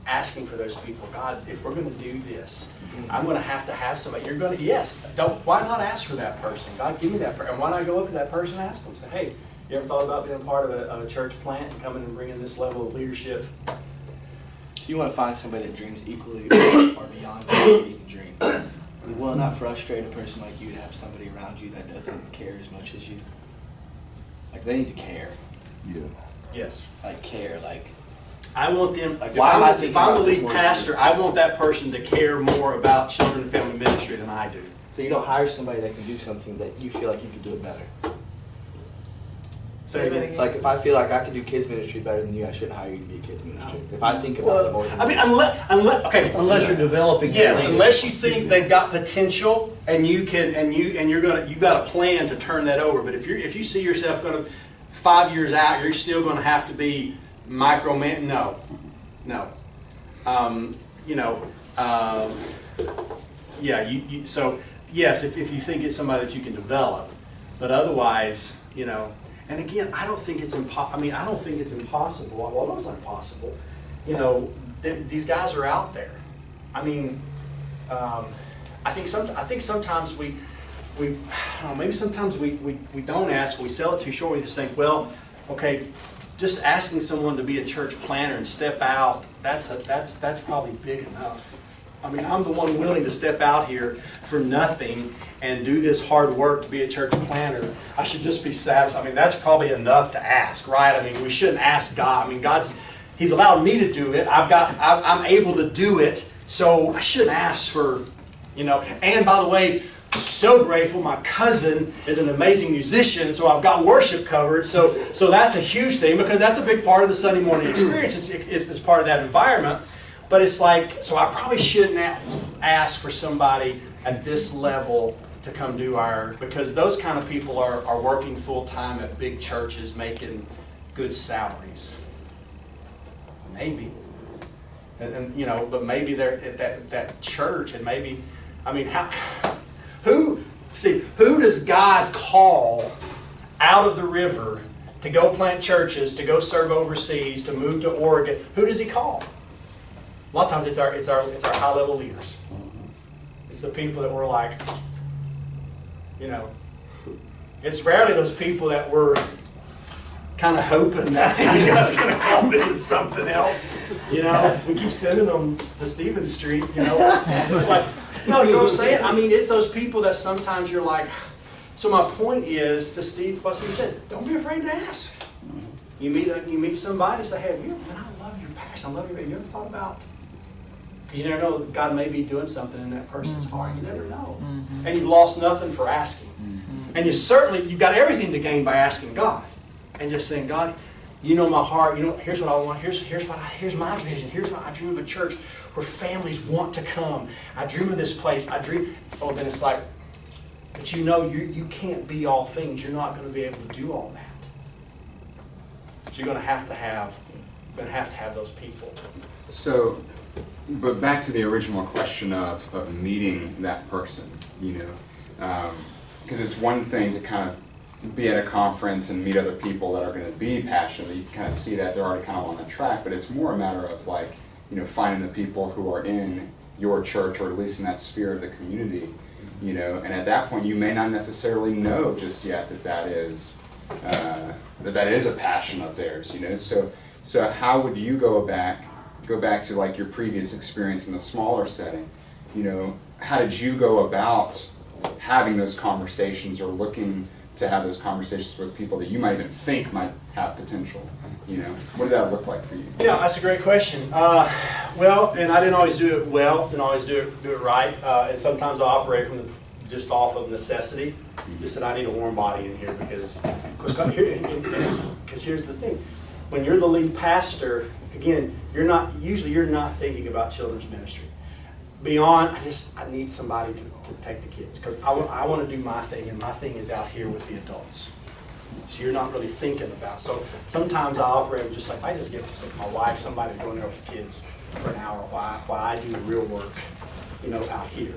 asking for those people, God, if we're going to do this, I'm going to have somebody, you're going to, yes, why not ask for that person? God, give me that person. And why not go up to that person and ask them, say, hey, you ever thought about being a part of a church plant and coming and bringing this level of leadership? You want to find somebody that dreams equally or beyond what you can dream. Will it not frustrate a person like you to have somebody around you that doesn't care as much as you? Like, they need to care. Yeah. Yes. Like, care. Like, I want them, Like, if why am I I'm thinking the about this lead more than pastor, you? I want that person to care more about children and family ministry than I do. so you don't hire somebody that can do something that you feel like you could do it better. Say again. Like, if I feel like I can do kids ministry better than you, I shouldn't hire you to be a kids ministry. If I think about it more than I mean, unless you're developing. yes, something. unless you think they've got potential and you got a plan to turn that over. But if you see yourself going to 5 years out, you're still going to have to be microman. No. Yeah. So yes, if you think it's somebody that you can develop, but otherwise, And again, I don't think it's impossible. Well, it's not impossible. These guys are out there. I mean, I think sometimes we maybe sometimes we don't ask. We sell it too short. We just think, well, okay, just asking someone to be a church planner and step out. That's probably big enough. I mean, I'm the one willing to step out here for nothing and do this hard work to be a church planner. I should just be satisfied. I mean, that's probably enough to ask, right? I mean, we shouldn't ask God. I mean, He's allowed me to do it. I'm able to do it, so I shouldn't ask for, And by the way, so grateful. My cousin is an amazing musician, so I've got worship covered. So that's a huge thing because that's a big part of the Sunday morning experience. It's part of that environment. But it's like, so I probably shouldn't ask for somebody at this level to come do because those kind of people are working full-time at big churches making good salaries. Maybe. But maybe they're at that church and maybe, I mean, who does God call out of the river to go plant churches, to go serve overseas, to move to Oregon? Who does He call? A lot of times it's our high-level leaders. It's the people that we're like, it's rarely those people that we're kind of hoping that maybe God's going to call them to something else. We keep sending them to Stevens Street, It's like, no, you know what I'm saying? I mean, it's those people that sometimes you're like, so my point is, to Steve, what Steve said, don't be afraid to ask. You meet somebody, say, hey, man, I love your passion, I love your, you ever thought about? Because you never know, God may be doing something in that person's heart. You never know. And you've lost nothing for asking. And you've got everything to gain by asking God. And just saying, God, you know my heart. Here's what I want. Here's my vision. Here's what I dream of a church where families want to come. I dream of this place. Oh, then it's like, but you can't be all things. You're not going to be able to do all that. So you're going to have to have those people. So, but back to the original question of meeting that person, because it's one thing to kind of be at a conference and meet other people that are going to be passionate. You kind of see that they're already kind of on that track, but it's more a matter of like, finding the people who are in your church or at least in that sphere of the community, and at that point you may not necessarily know just yet that is a passion of theirs, So how would you go back to like your previous experience in the smaller setting? How did you go about having those conversations or looking to have those conversations with people that you might even think might have potential? What did that look like for you? Yeah, that's a great question. Well, and I didn't always do it well, didn't always do it right, and sometimes I operate from just off of necessity. Just that I need a warm body in here because here's the thing. When you're the lead pastor, again, you're not thinking about children's ministry. beyond, I need somebody to take the kids, because I want to do my thing, and my thing is out here with the adults. So you're not really thinking about. So sometimes I operate just like, I just get my wife, somebody to go in there with the kids for an hour while I do the real work, out here.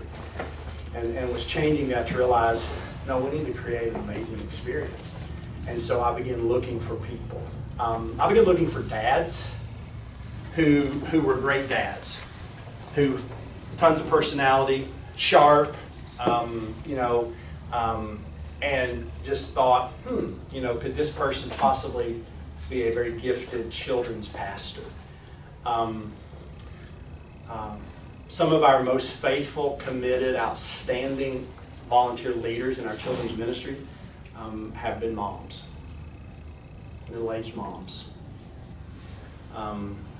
And was changing that to realize, no, we need to create an amazing experience. And so I began looking for people. I began looking for dads who were great dads, who tons of personality, sharp, and just thought, could this person possibly be a very gifted children's pastor? Some of our most faithful, committed, outstanding volunteer leaders in our children's ministry have been moms, middle-aged moms,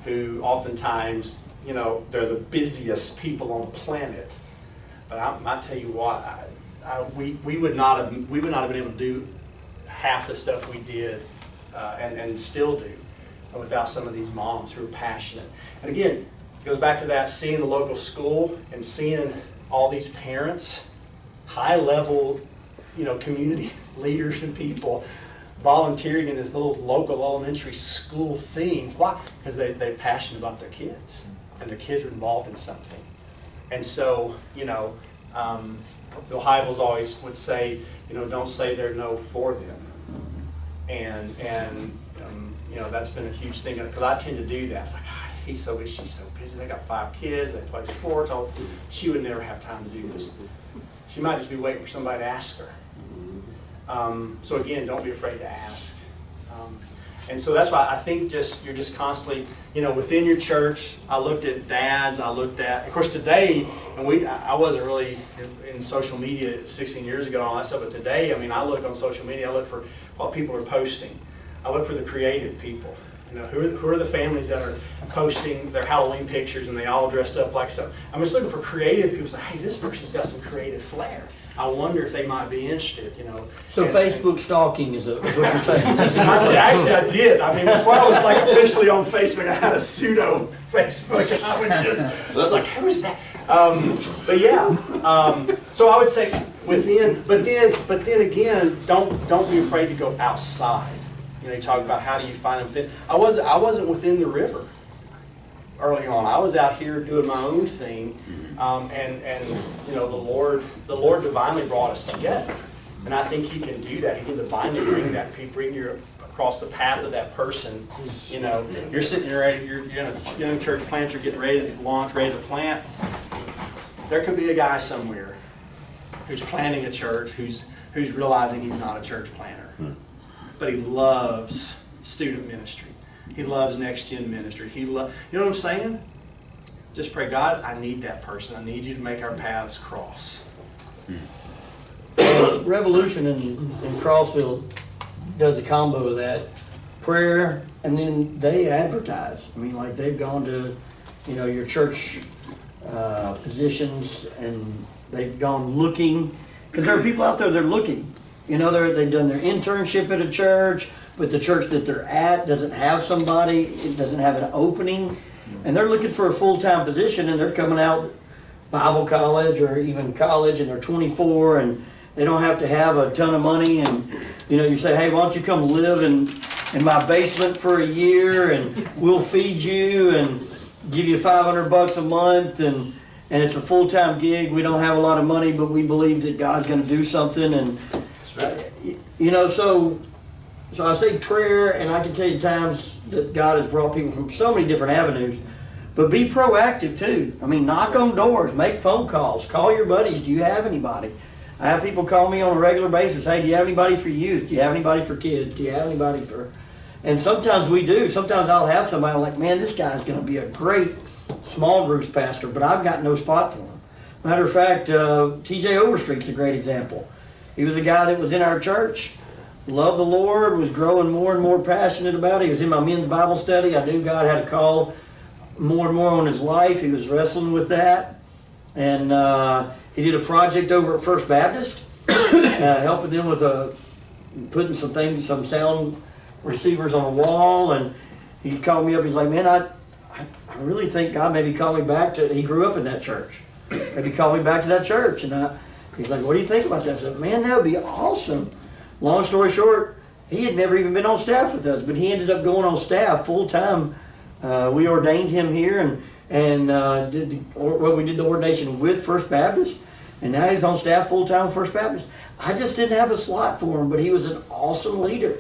who oftentimes, they're the busiest people on the planet. But I tell you what, we would not have been able to do half the stuff we did and still do without some of these moms who are passionate. And again, it goes back to that, seeing the local school and seeing all these parents, high-level, community leaders and people volunteering in this little local elementary school thing. Why? Because they're passionate about their kids, and their kids are involved in something. And so, Bill Hybels always would say, don't say they're no for them. And that's been a huge thing, because I tend to do that. It's like, she's so busy. They got 5 kids. They play sports. She would never have time to do this. She might just be waiting for somebody to ask her. So again, don't be afraid to ask. And so that's why I think you're just constantly, within your church. I looked at dads. I looked at, of course, today, and I wasn't really in social media 16 years ago and all that stuff. But today, I look on social media. I look for what people are posting. I look for the creative people. Who are the families that are posting their Halloween pictures and they all dressed up like so? I'm just looking for creative people. Say, hey, this person's got some creative flair. I wonder if they might be interested. So Facebook stalking is what you're saying. Actually, I did. Before I was officially on Facebook, I had a pseudo Facebook, and I would just like, who's that? But yeah. So I would say within, but then again, don't be afraid to go outside. You talk about how do you find them. I wasn't within the river early on. I was out here doing my own thing, and the Lord divinely brought us together, and I think He can do that. He can divinely bring you across the path of that person. You're sitting there ready. You're a young church planter, getting ready to launch, ready to plant. There could be a guy somewhere who's planting a church who's realizing he's not a church planter. But he loves student ministry. He loves next-gen ministry. You know what I'm saying? Just pray, God, I need that person. I need you to make our paths cross. Revolution in Crossville does a combo of that. Prayer, and then they advertise. They've gone to, your church positions, and they've gone looking. Because there are people out there that are looking. They've done their internship at a church, but the church that they're at doesn't have somebody, it doesn't have an opening, and they're looking for a full-time position, and they're coming out Bible college or even college, and they're 24, and they don't have to have a ton of money, and you say, hey, why don't you come live in my basement for a year, and we'll feed you and give you $500 a month, and it's a full-time gig. We don't have a lot of money, but we believe that God's going to do something, and so I say prayer, and I can tell you times that God has brought people from so many different avenues, but be proactive too. Knock on doors, make phone calls, call your buddies. Do you have anybody? I have people call me on a regular basis. Hey, do you have anybody for youth? Do you have anybody for kids? Do you have anybody for... And sometimes we do. Sometimes I'll have somebody I'm like, man, this guy's going to be a great small groups pastor, but I've got no spot for him. Matter of fact, TJ Overstreet's a great example. He was a guy that was in our church, loved the Lord, was growing more and more passionate about it. He was in my men's Bible study. I knew God had a call more and more on his life. He was wrestling with that. And he did a project over at First Baptist, helping them with putting some sound receivers on a wall. And he called me up. He's like, man, I really think God maybe called me back to... He grew up in that church. maybe call me back to that church. And he's like, what do you think about that? I said, man, that would be awesome. Long story short, he had never even been on staff with us, but he ended up going on staff full time. We ordained him here and we did the ordination with First Baptist, and now he's on staff full time with First Baptist. I just didn't have a slot for him, but he was an awesome leader.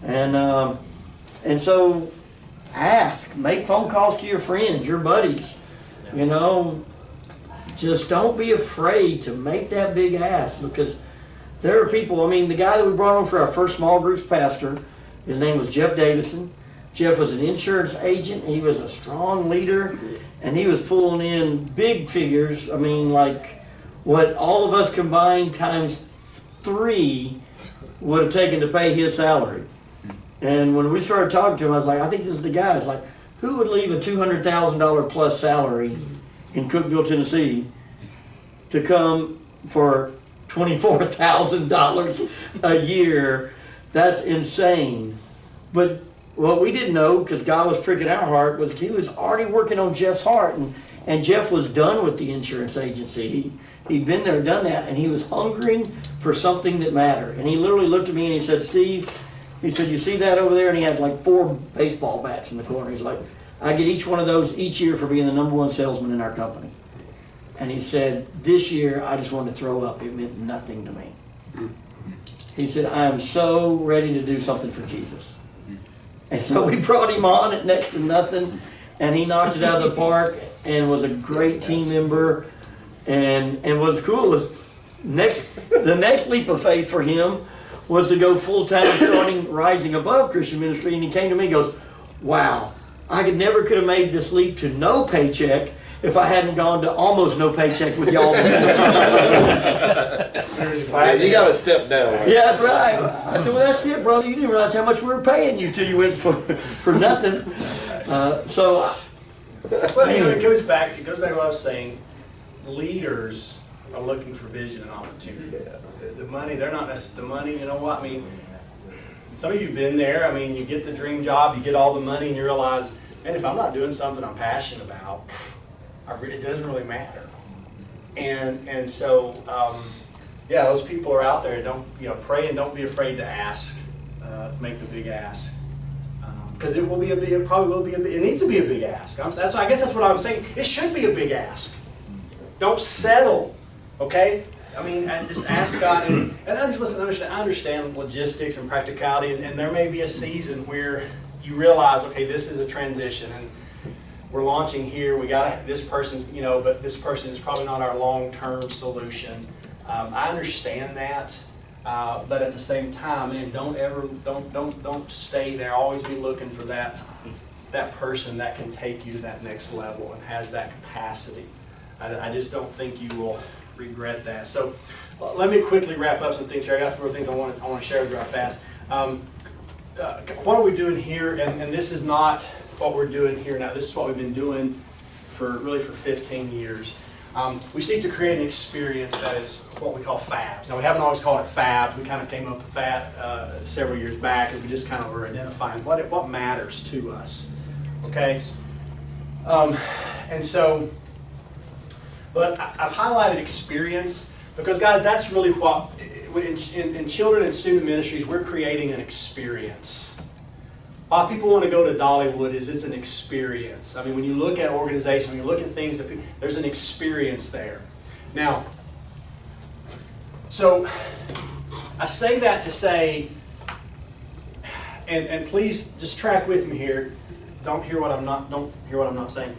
And so make phone calls to your friends, your buddies. You know, just don't be afraid to make that big ask, because there are people. I mean, the guy that we brought on for our first small groups pastor, his name was Jeff Davidson. Jeff was an insurance agent. He was a strong leader, and he was pulling in big figures. I mean, like what all of us combined times 3 would have taken to pay his salary. And when we started talking to him, I was like, I think this is the guy. It's like, who would leave a $200,000 plus salary in Cookeville, Tennessee, to come for $24,000 a year? That's insane. But what we didn't know, because God was pricking our heart, was he was already working on Jeff's heart. And Jeff was done with the insurance agency. He'd been there, done that, and he was hungering for something that mattered. And he literally looked at me and he said, Steve, he said, you see that over there? And he had like 4 baseball bats in the corner. He's like, I get each one of those each year for being the #1 salesman in our company. And he said, this year I just wanted to throw up. It meant nothing to me. He said, I am so ready to do something for Jesus. And so we brought him on at next to nothing, and he knocked it out of the park and was a great team member. And what's cool was the next leap of faith for him was to go full-time, starting Rising Above Christian Ministry. And he came to me and goes, wow, I could have made this leap to no paycheck if I hadn't gone to almost no paycheck with y'all. You got to step down. Yeah, that's right. I said, well, that's it, brother. You didn't realize how much we were paying you till you went for nothing. Well, it goes back to what I was saying. Leaders are looking for vision and opportunity. The money, they're not necessarily the money. You know what I mean? Some of you've been there. I mean, you get the dream job, you get all the money, and you realize, man, if I'm not doing something I'm passionate about, it doesn't really matter. And so, yeah, those people are out there. Don't pray and don't be afraid to ask. Make the big ask, because it will be it probably will be it needs to be a big ask. I guess that's what I'm saying. It should be a big ask. Don't settle. Okay. I mean, and just ask God, and listen. I understand logistics and practicality, and there may be a season where you realize, okay, this is a transition, and we're launching here. We got this person's, but this person is probably not our long-term solution. I understand that, but at the same time, man, don't stay there. Always be looking for that person that can take you to that next level and has that capacity. I just don't think you will regret that. So let me quickly wrap up some things here. I got some more things I want to share with you real fast. What are we doing here? And this is not what we're doing here now. This is what we've been doing for 15 years. We seek to create an experience that is what we call fabs. Now, we haven't always called it fabs. We kind of came up with that several years back, and we just kind of were identifying what matters to us. Okay? And so, but I've highlighted experience because, guys, that's really what, in children and student ministries, we're creating an experience. Why people want to go to Dollywood is it's an experience. I mean, when you look at organizations, when you look at things, there's an experience there. Now, so I say that to say, and please just track with me here. Don't hear what I'm not saying.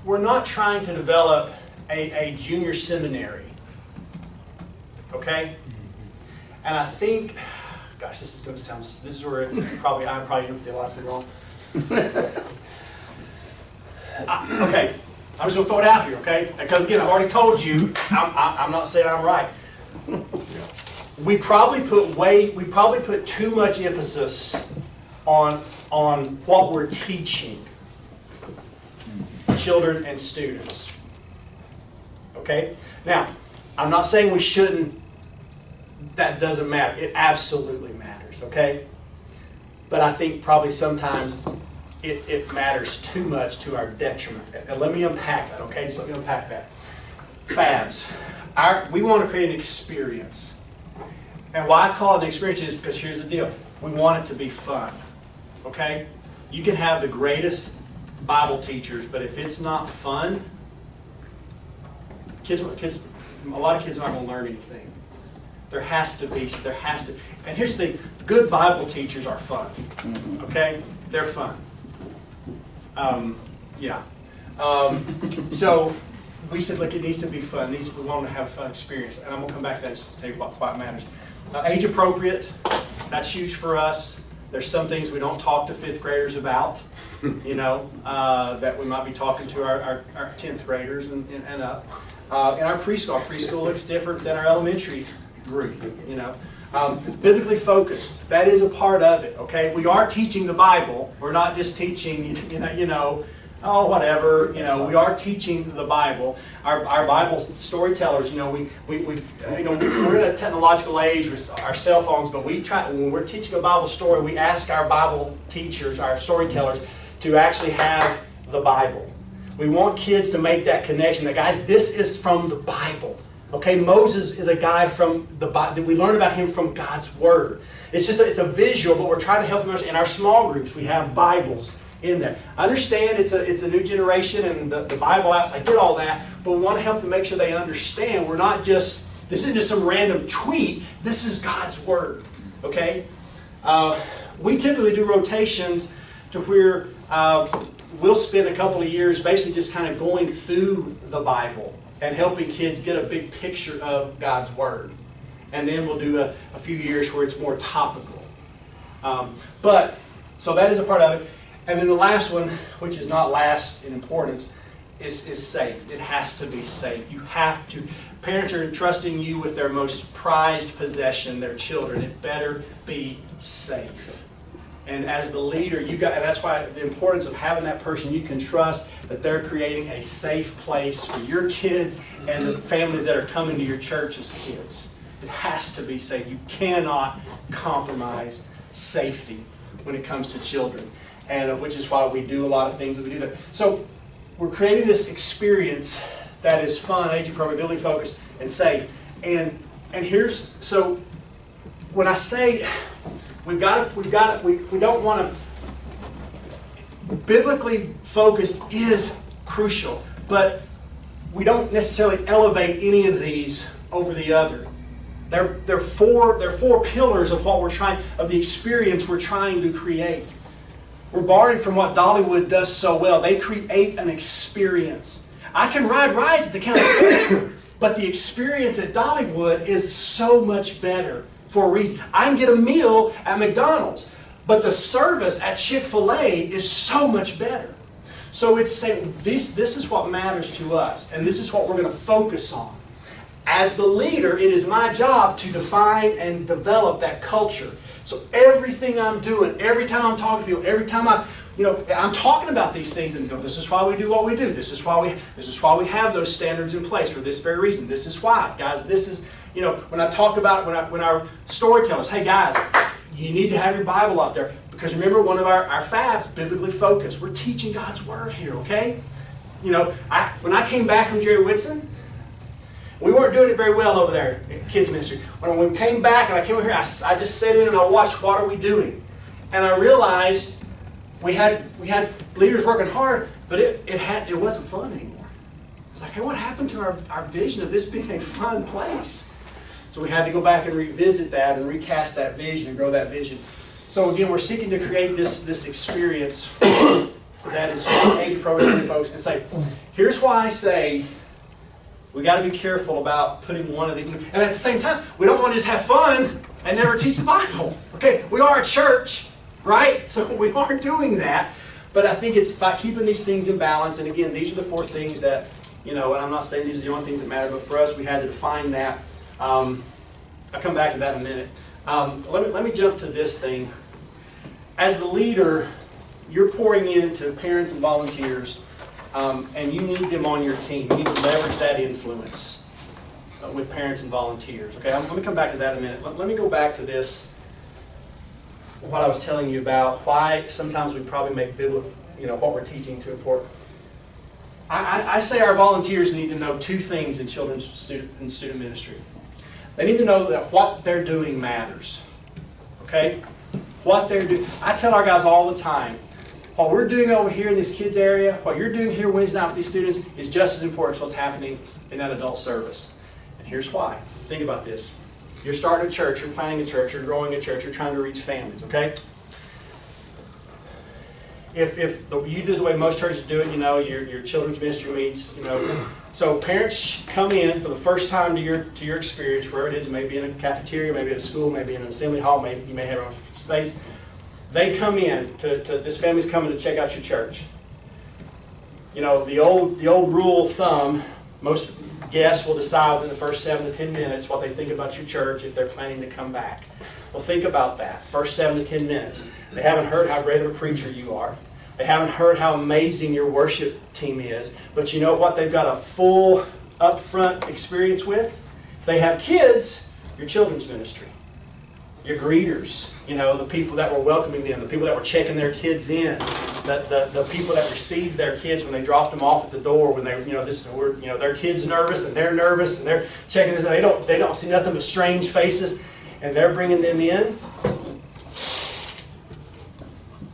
We're not trying to develop a junior seminary, okay? And I think, gosh, this is going to sound. This is where I'm probably going to theologically wrong. Okay, I'm just going to throw it out here, okay? Because again, I've already told you, I'm not saying I'm right. We probably put too much emphasis on what we're teaching children and students. Okay? Now, I'm not saying we shouldn't. That doesn't matter. It absolutely matters, okay? But I think probably sometimes it matters too much to our detriment. And let me unpack that, okay? Just let me unpack that. Fabs. We want to create an experience. And why I call it an experience is because here's the deal. We want it to be fun, okay? You can have the greatest Bible teachers, but if it's not fun, a lot of kids aren't going to learn anything. There has to be, and here's the thing, good Bible teachers are fun, okay? They're fun. So we said, look, it needs to be fun. We want to have a fun experience, and I'm going to come back to that just to tell you why it matters. Age appropriate, that's huge for us. There's some things we don't talk to 5th graders about, you know, that we might be talking to our 10th graders and up. In our preschool looks different than our elementary group, you know. Biblically focused, that is a part of it, okay? We are teaching the Bible. We're not just teaching, oh, whatever, we are teaching the Bible. Our Bible storytellers, we're in a technological age with our cell phones, but when we're teaching a Bible story, we ask our Bible teachers, our storytellers, to actually have the Bible. We want kids to make that connection, that guys, this is from the Bible. Okay, Moses is a guy from the Bible. We learn about him from God's Word. It's a visual, but we're trying to help them. In our small groups, we have Bibles in there. I understand it's a new generation and the Bible apps. I get all that, but we want to help them make sure they understand. This isn't just some random tweet. This is God's Word. Okay, we typically do rotations to where we'll spend a couple of years basically just kind of going through the Bible and helping kids get a big picture of God's Word. And then we'll do a few years where it's more topical. So that is a part of it. And then the last one, which is not last in importance, is safe. It has to be safe. You have to. Parents are entrusting you with their most prized possession, their children. It better be safe. And as the leader, and that's why the importance of having that person you can trust, that they're creating a safe place for your kids and the families that are coming to your church as kids. It has to be safe. You cannot compromise safety when it comes to children, and which is why we do a lot of things that we do there. So we're creating this experience that is fun, age appropriate, ability focused, and safe. And so when I say we don't want to, biblically focused is crucial, but we don't necessarily elevate any of these over the other. They're four pillars of the experience we're trying to create. We're borrowing from what Dollywood does so well. They create an experience. I can ride rides at the county fair, but the experience at Dollywood is so much better. For a reason. I can get a meal at McDonald's, but the service at Chick-fil-A is so much better. So it's saying this is what matters to us, and this is what we're going to focus on. As the leader, it is my job to define and develop that culture. So everything I'm doing, every time I'm talking to people, every time I'm talking about these things and go, this is why we do what we do. This is why we have those standards in place for this very reason. This is why, guys. This is. When I talk about when our storytellers, hey guys, you need to have your Bible out there. Because remember, one of our fabs, biblically focused. We're teaching God's Word here, okay? When I came back from Jerry Whitson, we weren't doing it very well over there in kids ministry. When we came back and I came over here, I just sat in and I watched, what are we doing? And I realized we had leaders working hard, but it wasn't fun anymore. It's like, hey, what happened to our vision of this being a fun place? So we had to go back and revisit that and recast that vision and grow that vision. So again, we're seeking to create this experience that is age appropriate, folks, and say, here's why I say we got to be careful about putting one of these. And at the same time, we don't want to just have fun and never teach the Bible. Okay, we are a church, right? So we are doing that. But I think it's by keeping these things in balance. And again, these are the 4 things that, and I'm not saying these are the only things that matter, but for us, we had to define that. I'll come back to that in a minute. Let me jump to this thing. As the leader, you're pouring into parents and volunteers, and you need them on your team. You need to leverage that influence with parents and volunteers. Okay, I'm going to come back to that in a minute. Let me go back to this. what I was telling you about, why sometimes we probably make biblical, what we're teaching too important. I say our volunteers need to know two things in children's student ministry. They need to know that what they're doing matters. Okay? What they're doing. I tell our guys all the time, what we're doing over here in this kids area, what you're doing here Wednesday night with these students is just as important as what's happening in that adult service. And here's why. Think about this. You're starting a church, you're planning a church, you're growing a church, you're trying to reach families, okay? If you do the way most churches do it, your children's ministry meets, so parents come in for the first time to your experience, wherever it is, maybe in a cafeteria, maybe at a school, maybe in an assembly hall, maybe you may have your own space. They come in this family's coming to check out your church. The old rule of thumb, most guests will decide within the first 7 to 10 minutes what they think about your church if they're planning to come back. Well, think about that. First 7 to 10 minutes. They haven't heard how great of a preacher you are. They haven't heard how amazing your worship team is. But you know what they've got a full, upfront experience with? If they have kids, your children's ministry. Your greeters, the people that were welcoming them, the people that were checking their kids in, the people that received their kids when they dropped them off at the door, when they, their kids nervous and they're nervous and they're checking this, and they don't see nothing but strange faces, and they're bringing them in.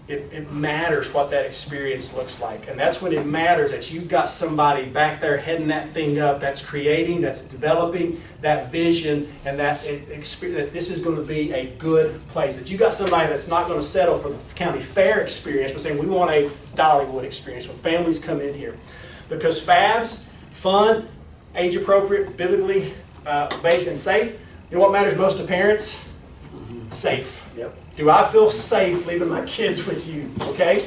It matters what that experience looks like. And that's when it matters that you've got somebody back there heading that thing up that's creating, that's developing that vision, and that this is going to be a good place. That you've got somebody that's not going to settle for the county fair experience, but saying we want a Dollywood experience when families come in here. Because FABs, fun, age appropriate, biblically based, and safe, what matters most to parents? Safe. Yep. Do I feel safe leaving my kids with you? Okay?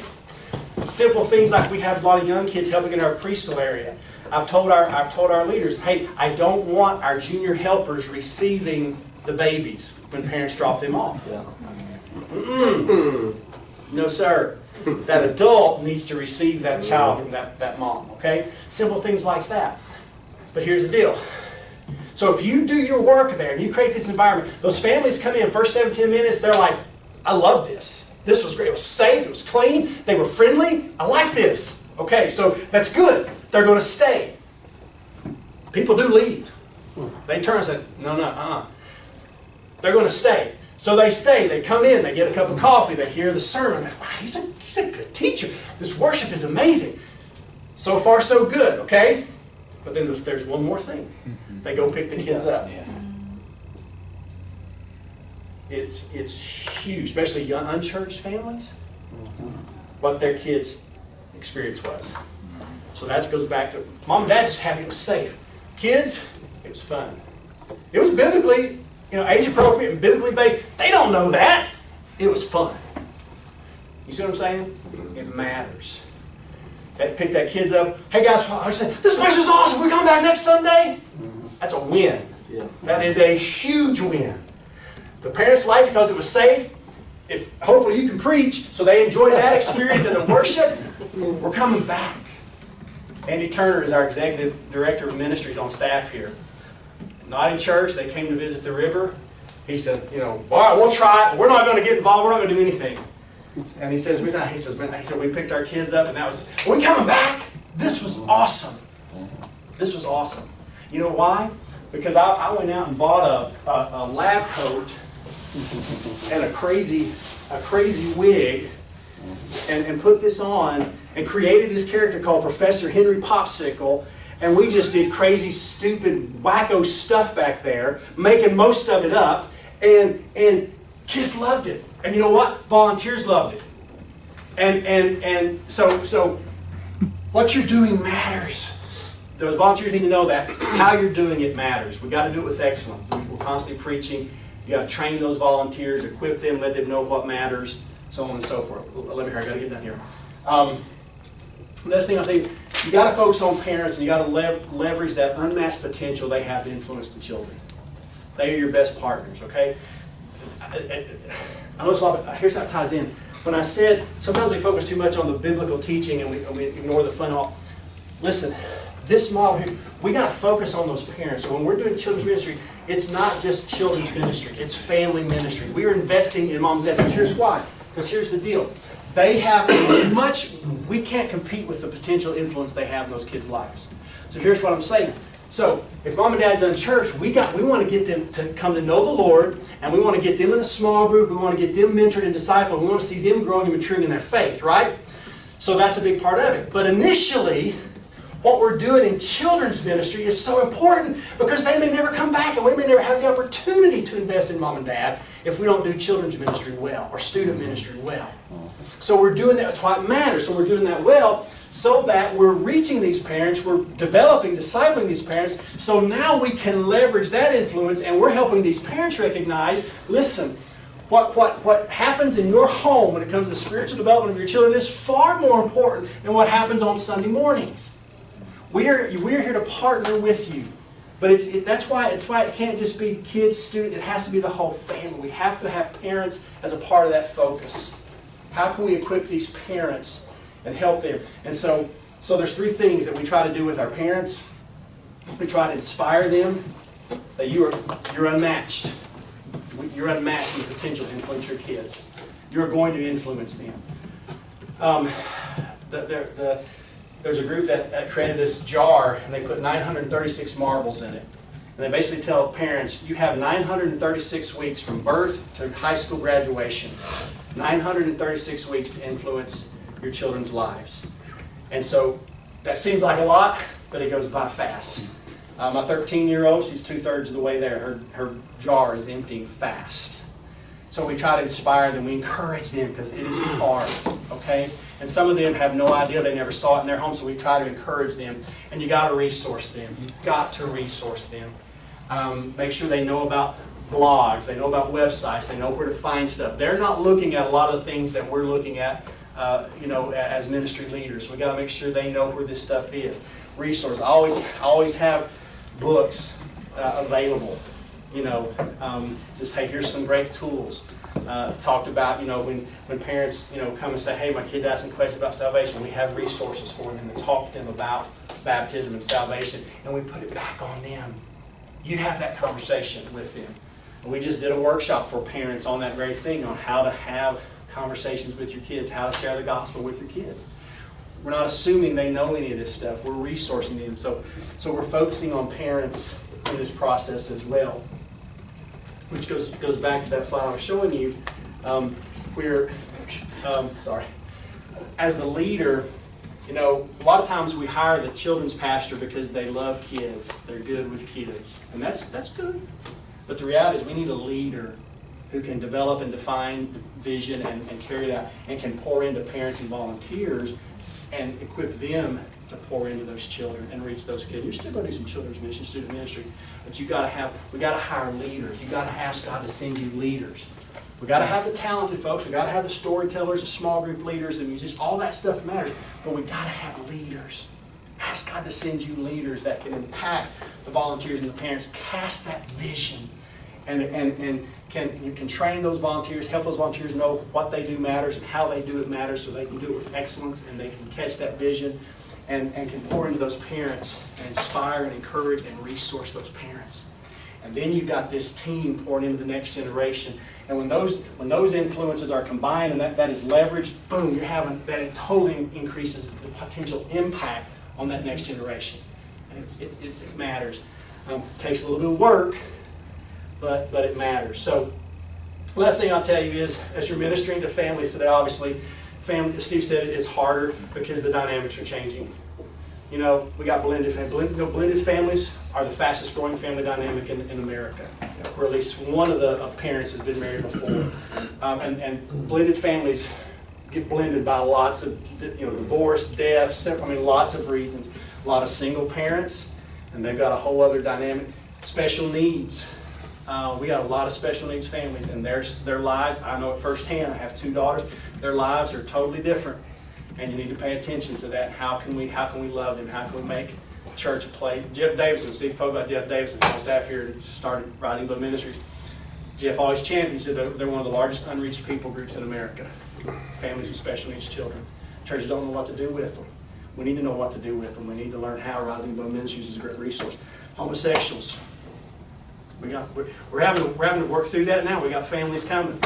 Simple things like we have a lot of young kids helping in our preschool area. I've told our leaders, hey, I don't want our junior helpers receiving the babies when parents drop them off. Yeah. No, sir. That adult needs to receive that child from that mom. Okay? Simple things like that. But here's the deal. So if you do your work there and you create this environment, those families come in first 7-10 minutes, they're like, I love this. This was great. It was safe. It was clean. They were friendly. I like this. Okay, so that's good. They're going to stay. People do leave. They turn and say, no. They're going to stay. So they stay. They come in. They get a cup of coffee. They hear the sermon. Wow, he's a good teacher. This worship is amazing. So far, so good. Okay? But then there's one more thing. They go pick the kids up. Yeah. It's huge, especially young unchurched families, what their kids' experience was. So that goes back to mom and dad just happy it was safe. Kids, it was fun. It was biblically, age appropriate and biblically based. They don't know that. It was fun. You see what I'm saying? It matters. Pick that kids up. Hey guys, I said, this place is awesome. We're coming back next Sunday. That's a win. Yeah. That is a huge win. The parents liked it because it was safe. Hopefully you can preach, so they enjoyed that experience and the worship. We're coming back. Andy Turner is our executive director of ministries on staff here. Not in church. They came to visit the river. He said, all right, we'll try it. We're not going to get involved. We're not going to do anything. And he says, we picked our kids up, and that was, are we coming back? This was awesome. This was awesome. You know why? Because I went out and bought a lab coat and a crazy wig and put this on and created this character called Professor Henry Popsicle, and we just did crazy, stupid, wacko stuff back there, making most of it up, and kids loved it. And you know what? Volunteers loved it. And so what you're doing matters. Those volunteers need to know that. How you're doing it matters. We've got to do it with excellence. We're constantly preaching. You've got to train those volunteers, equip them, let them know what matters, so on and so forth. Let me hurry, I've got to get done here. Next thing I'll say is, you've got to focus on parents, and you've got to leverage that unmatched potential they have to influence the children. They are your best partners, okay? I know it's a lot, but here's how it ties in. When I said, sometimes we focus too much on the biblical teaching and we ignore the fun all. Listen, this model here, we got to focus on those parents. So when we're doing children's ministry, It's not just children's ministry, it's family ministry. We are investing in moms and dads. Because here's why. Because here's the deal. They have we can't compete with the potential influence they have in those kids' lives. So here's what I'm saying. So if mom and dad's unchurched, we want to get them to come to know the Lord, and we want to get them in a small group. We want to get them mentored and discipled. We want to see them growing and maturing in their faith, right? So that's a big part of it. But initially, what we're doing in children's ministry is so important because they may never come back, and we may never have the opportunity to invest in mom and dad if we don't do children's ministry well or student ministry well. So we're doing that. That's why it matters. So we're doing that well, so that we're reaching these parents, we're developing, discipling these parents, so now we can leverage that influence, and we're helping these parents recognize, listen, what happens in your home when it comes to the spiritual development of your children is far more important than what happens on Sunday mornings. We're here to partner with you. But that's why it can't just be kids, students, it has to be the whole family. We have to have parents as a part of that focus. How can we equip these parents and help them? And so there's three things that we try to do with our parents. We try to inspire them that you're unmatched. You're unmatched in the potential to influence your kids. You're going to influence them. There's a group that created this jar, and they put 936 marbles in it. And they basically tell parents, you have 936 weeks from birth to high school graduation. 936 weeks to influence your children's lives. And so that seems like a lot, but it goes by fast. My 13-year-old, she's 2/3 of the way there. Her jar is emptying fast. So we try to inspire them. We encourage them because it is hard, okay? And some of them have no idea. They never saw it in their home, so we try to encourage them. And you got to resource them. You've got to resource them. Make sure they know about blogs, they know about websites, they know where to find stuff. They're not looking at a lot of the things that we're looking at, as ministry leaders. We got to make sure they know where this stuff is. Resources. I always have books available. Just hey, here's some great tools. Talked about when parents come and say, hey, my kid's asking questions about salvation. We have resources for them and talk to them about baptism and salvation, and we put it back on them. You have that conversation with them. And we just did a workshop for parents on that very thing, on how to have conversations with your kids, how to share the gospel with your kids. We're not assuming they know any of this stuff. We're resourcing them. So we're focusing on parents in this process as well. Which goes back to that slide I was showing you. As the leader, a lot of times we hire the children's pastor because they love kids. They're good with kids. And that's good. But the reality is we need a leader who can develop and define vision and carry it out and can pour into parents and volunteers and equip them to pour into those children and reach those kids. You're still going to do some children's ministry, student ministry, but we got to hire leaders. You got to ask God to send you leaders. We got to have the talented folks. We got to have the storytellers, the small group leaders, the musicians. All that stuff matters, but we got to have leaders. Ask God to send you leaders that can impact the volunteers and the parents. Cast that vision, and can train those volunteers, help those volunteers know what they do matters and how they do it matters, so they can do it with excellence and they can catch that vision. And can pour into those parents and inspire and encourage and resource those parents. And then you've got this team pouring into the next generation. And when those influences are combined and that is leveraged, boom, it totally increases the potential impact on that next generation. And it matters. It takes a little bit of work, but it matters. So last thing I'll tell you is, as you're ministering to families today, obviously, as Steve said, it's harder because the dynamics are changing. We got blended families. Blended families are the fastest growing family dynamic in America, where at least one of the parents has been married before. And blended families get blended by lots of divorce, death, lots of reasons. A lot of single parents, and they've got a whole other dynamic. Special needs. We got a lot of special needs families, and their lives, I know it firsthand. I have 2 daughters. Their lives are totally different, and you need to pay attention to that. How can we love them? How can we make church a place? Jeff Davidson, Steve spoke about Jeff Davidson, on staff here, and started Rising Above Ministries. Jeff always championed. He said they're one of the largest unreached people groups in America. Families with special needs children. Churches don't know what to do with them. We need to know what to do with them. We need to learn how. Rising Above Ministries is a great resource. Homosexuals. We're having to work through that now. We got families coming.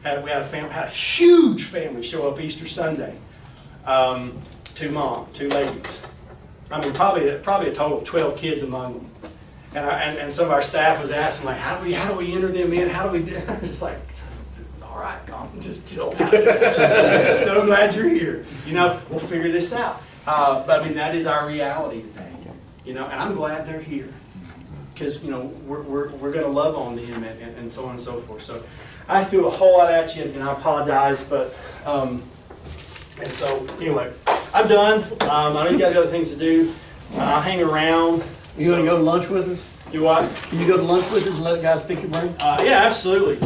We had a huge family show up Easter Sunday. Two ladies. I mean, probably a total of 12 kids among them. And some of our staff was asking, like, how do we enter them in? How do we do? Just like, all right, calm, just chill out. I'm so glad you're here. You know, we'll figure this out. But I mean, that is our reality today. You know, and I'm glad they're here because you know we're going to love on them and so on and so forth. So I threw a whole lot at you, and I apologize, but and so anyway, I'm done. I know you guys got other things to do. I'll hang around. You gonna go to lunch with us? Do what? Can you go to lunch with us and let the guys pick your brain? Yeah, absolutely.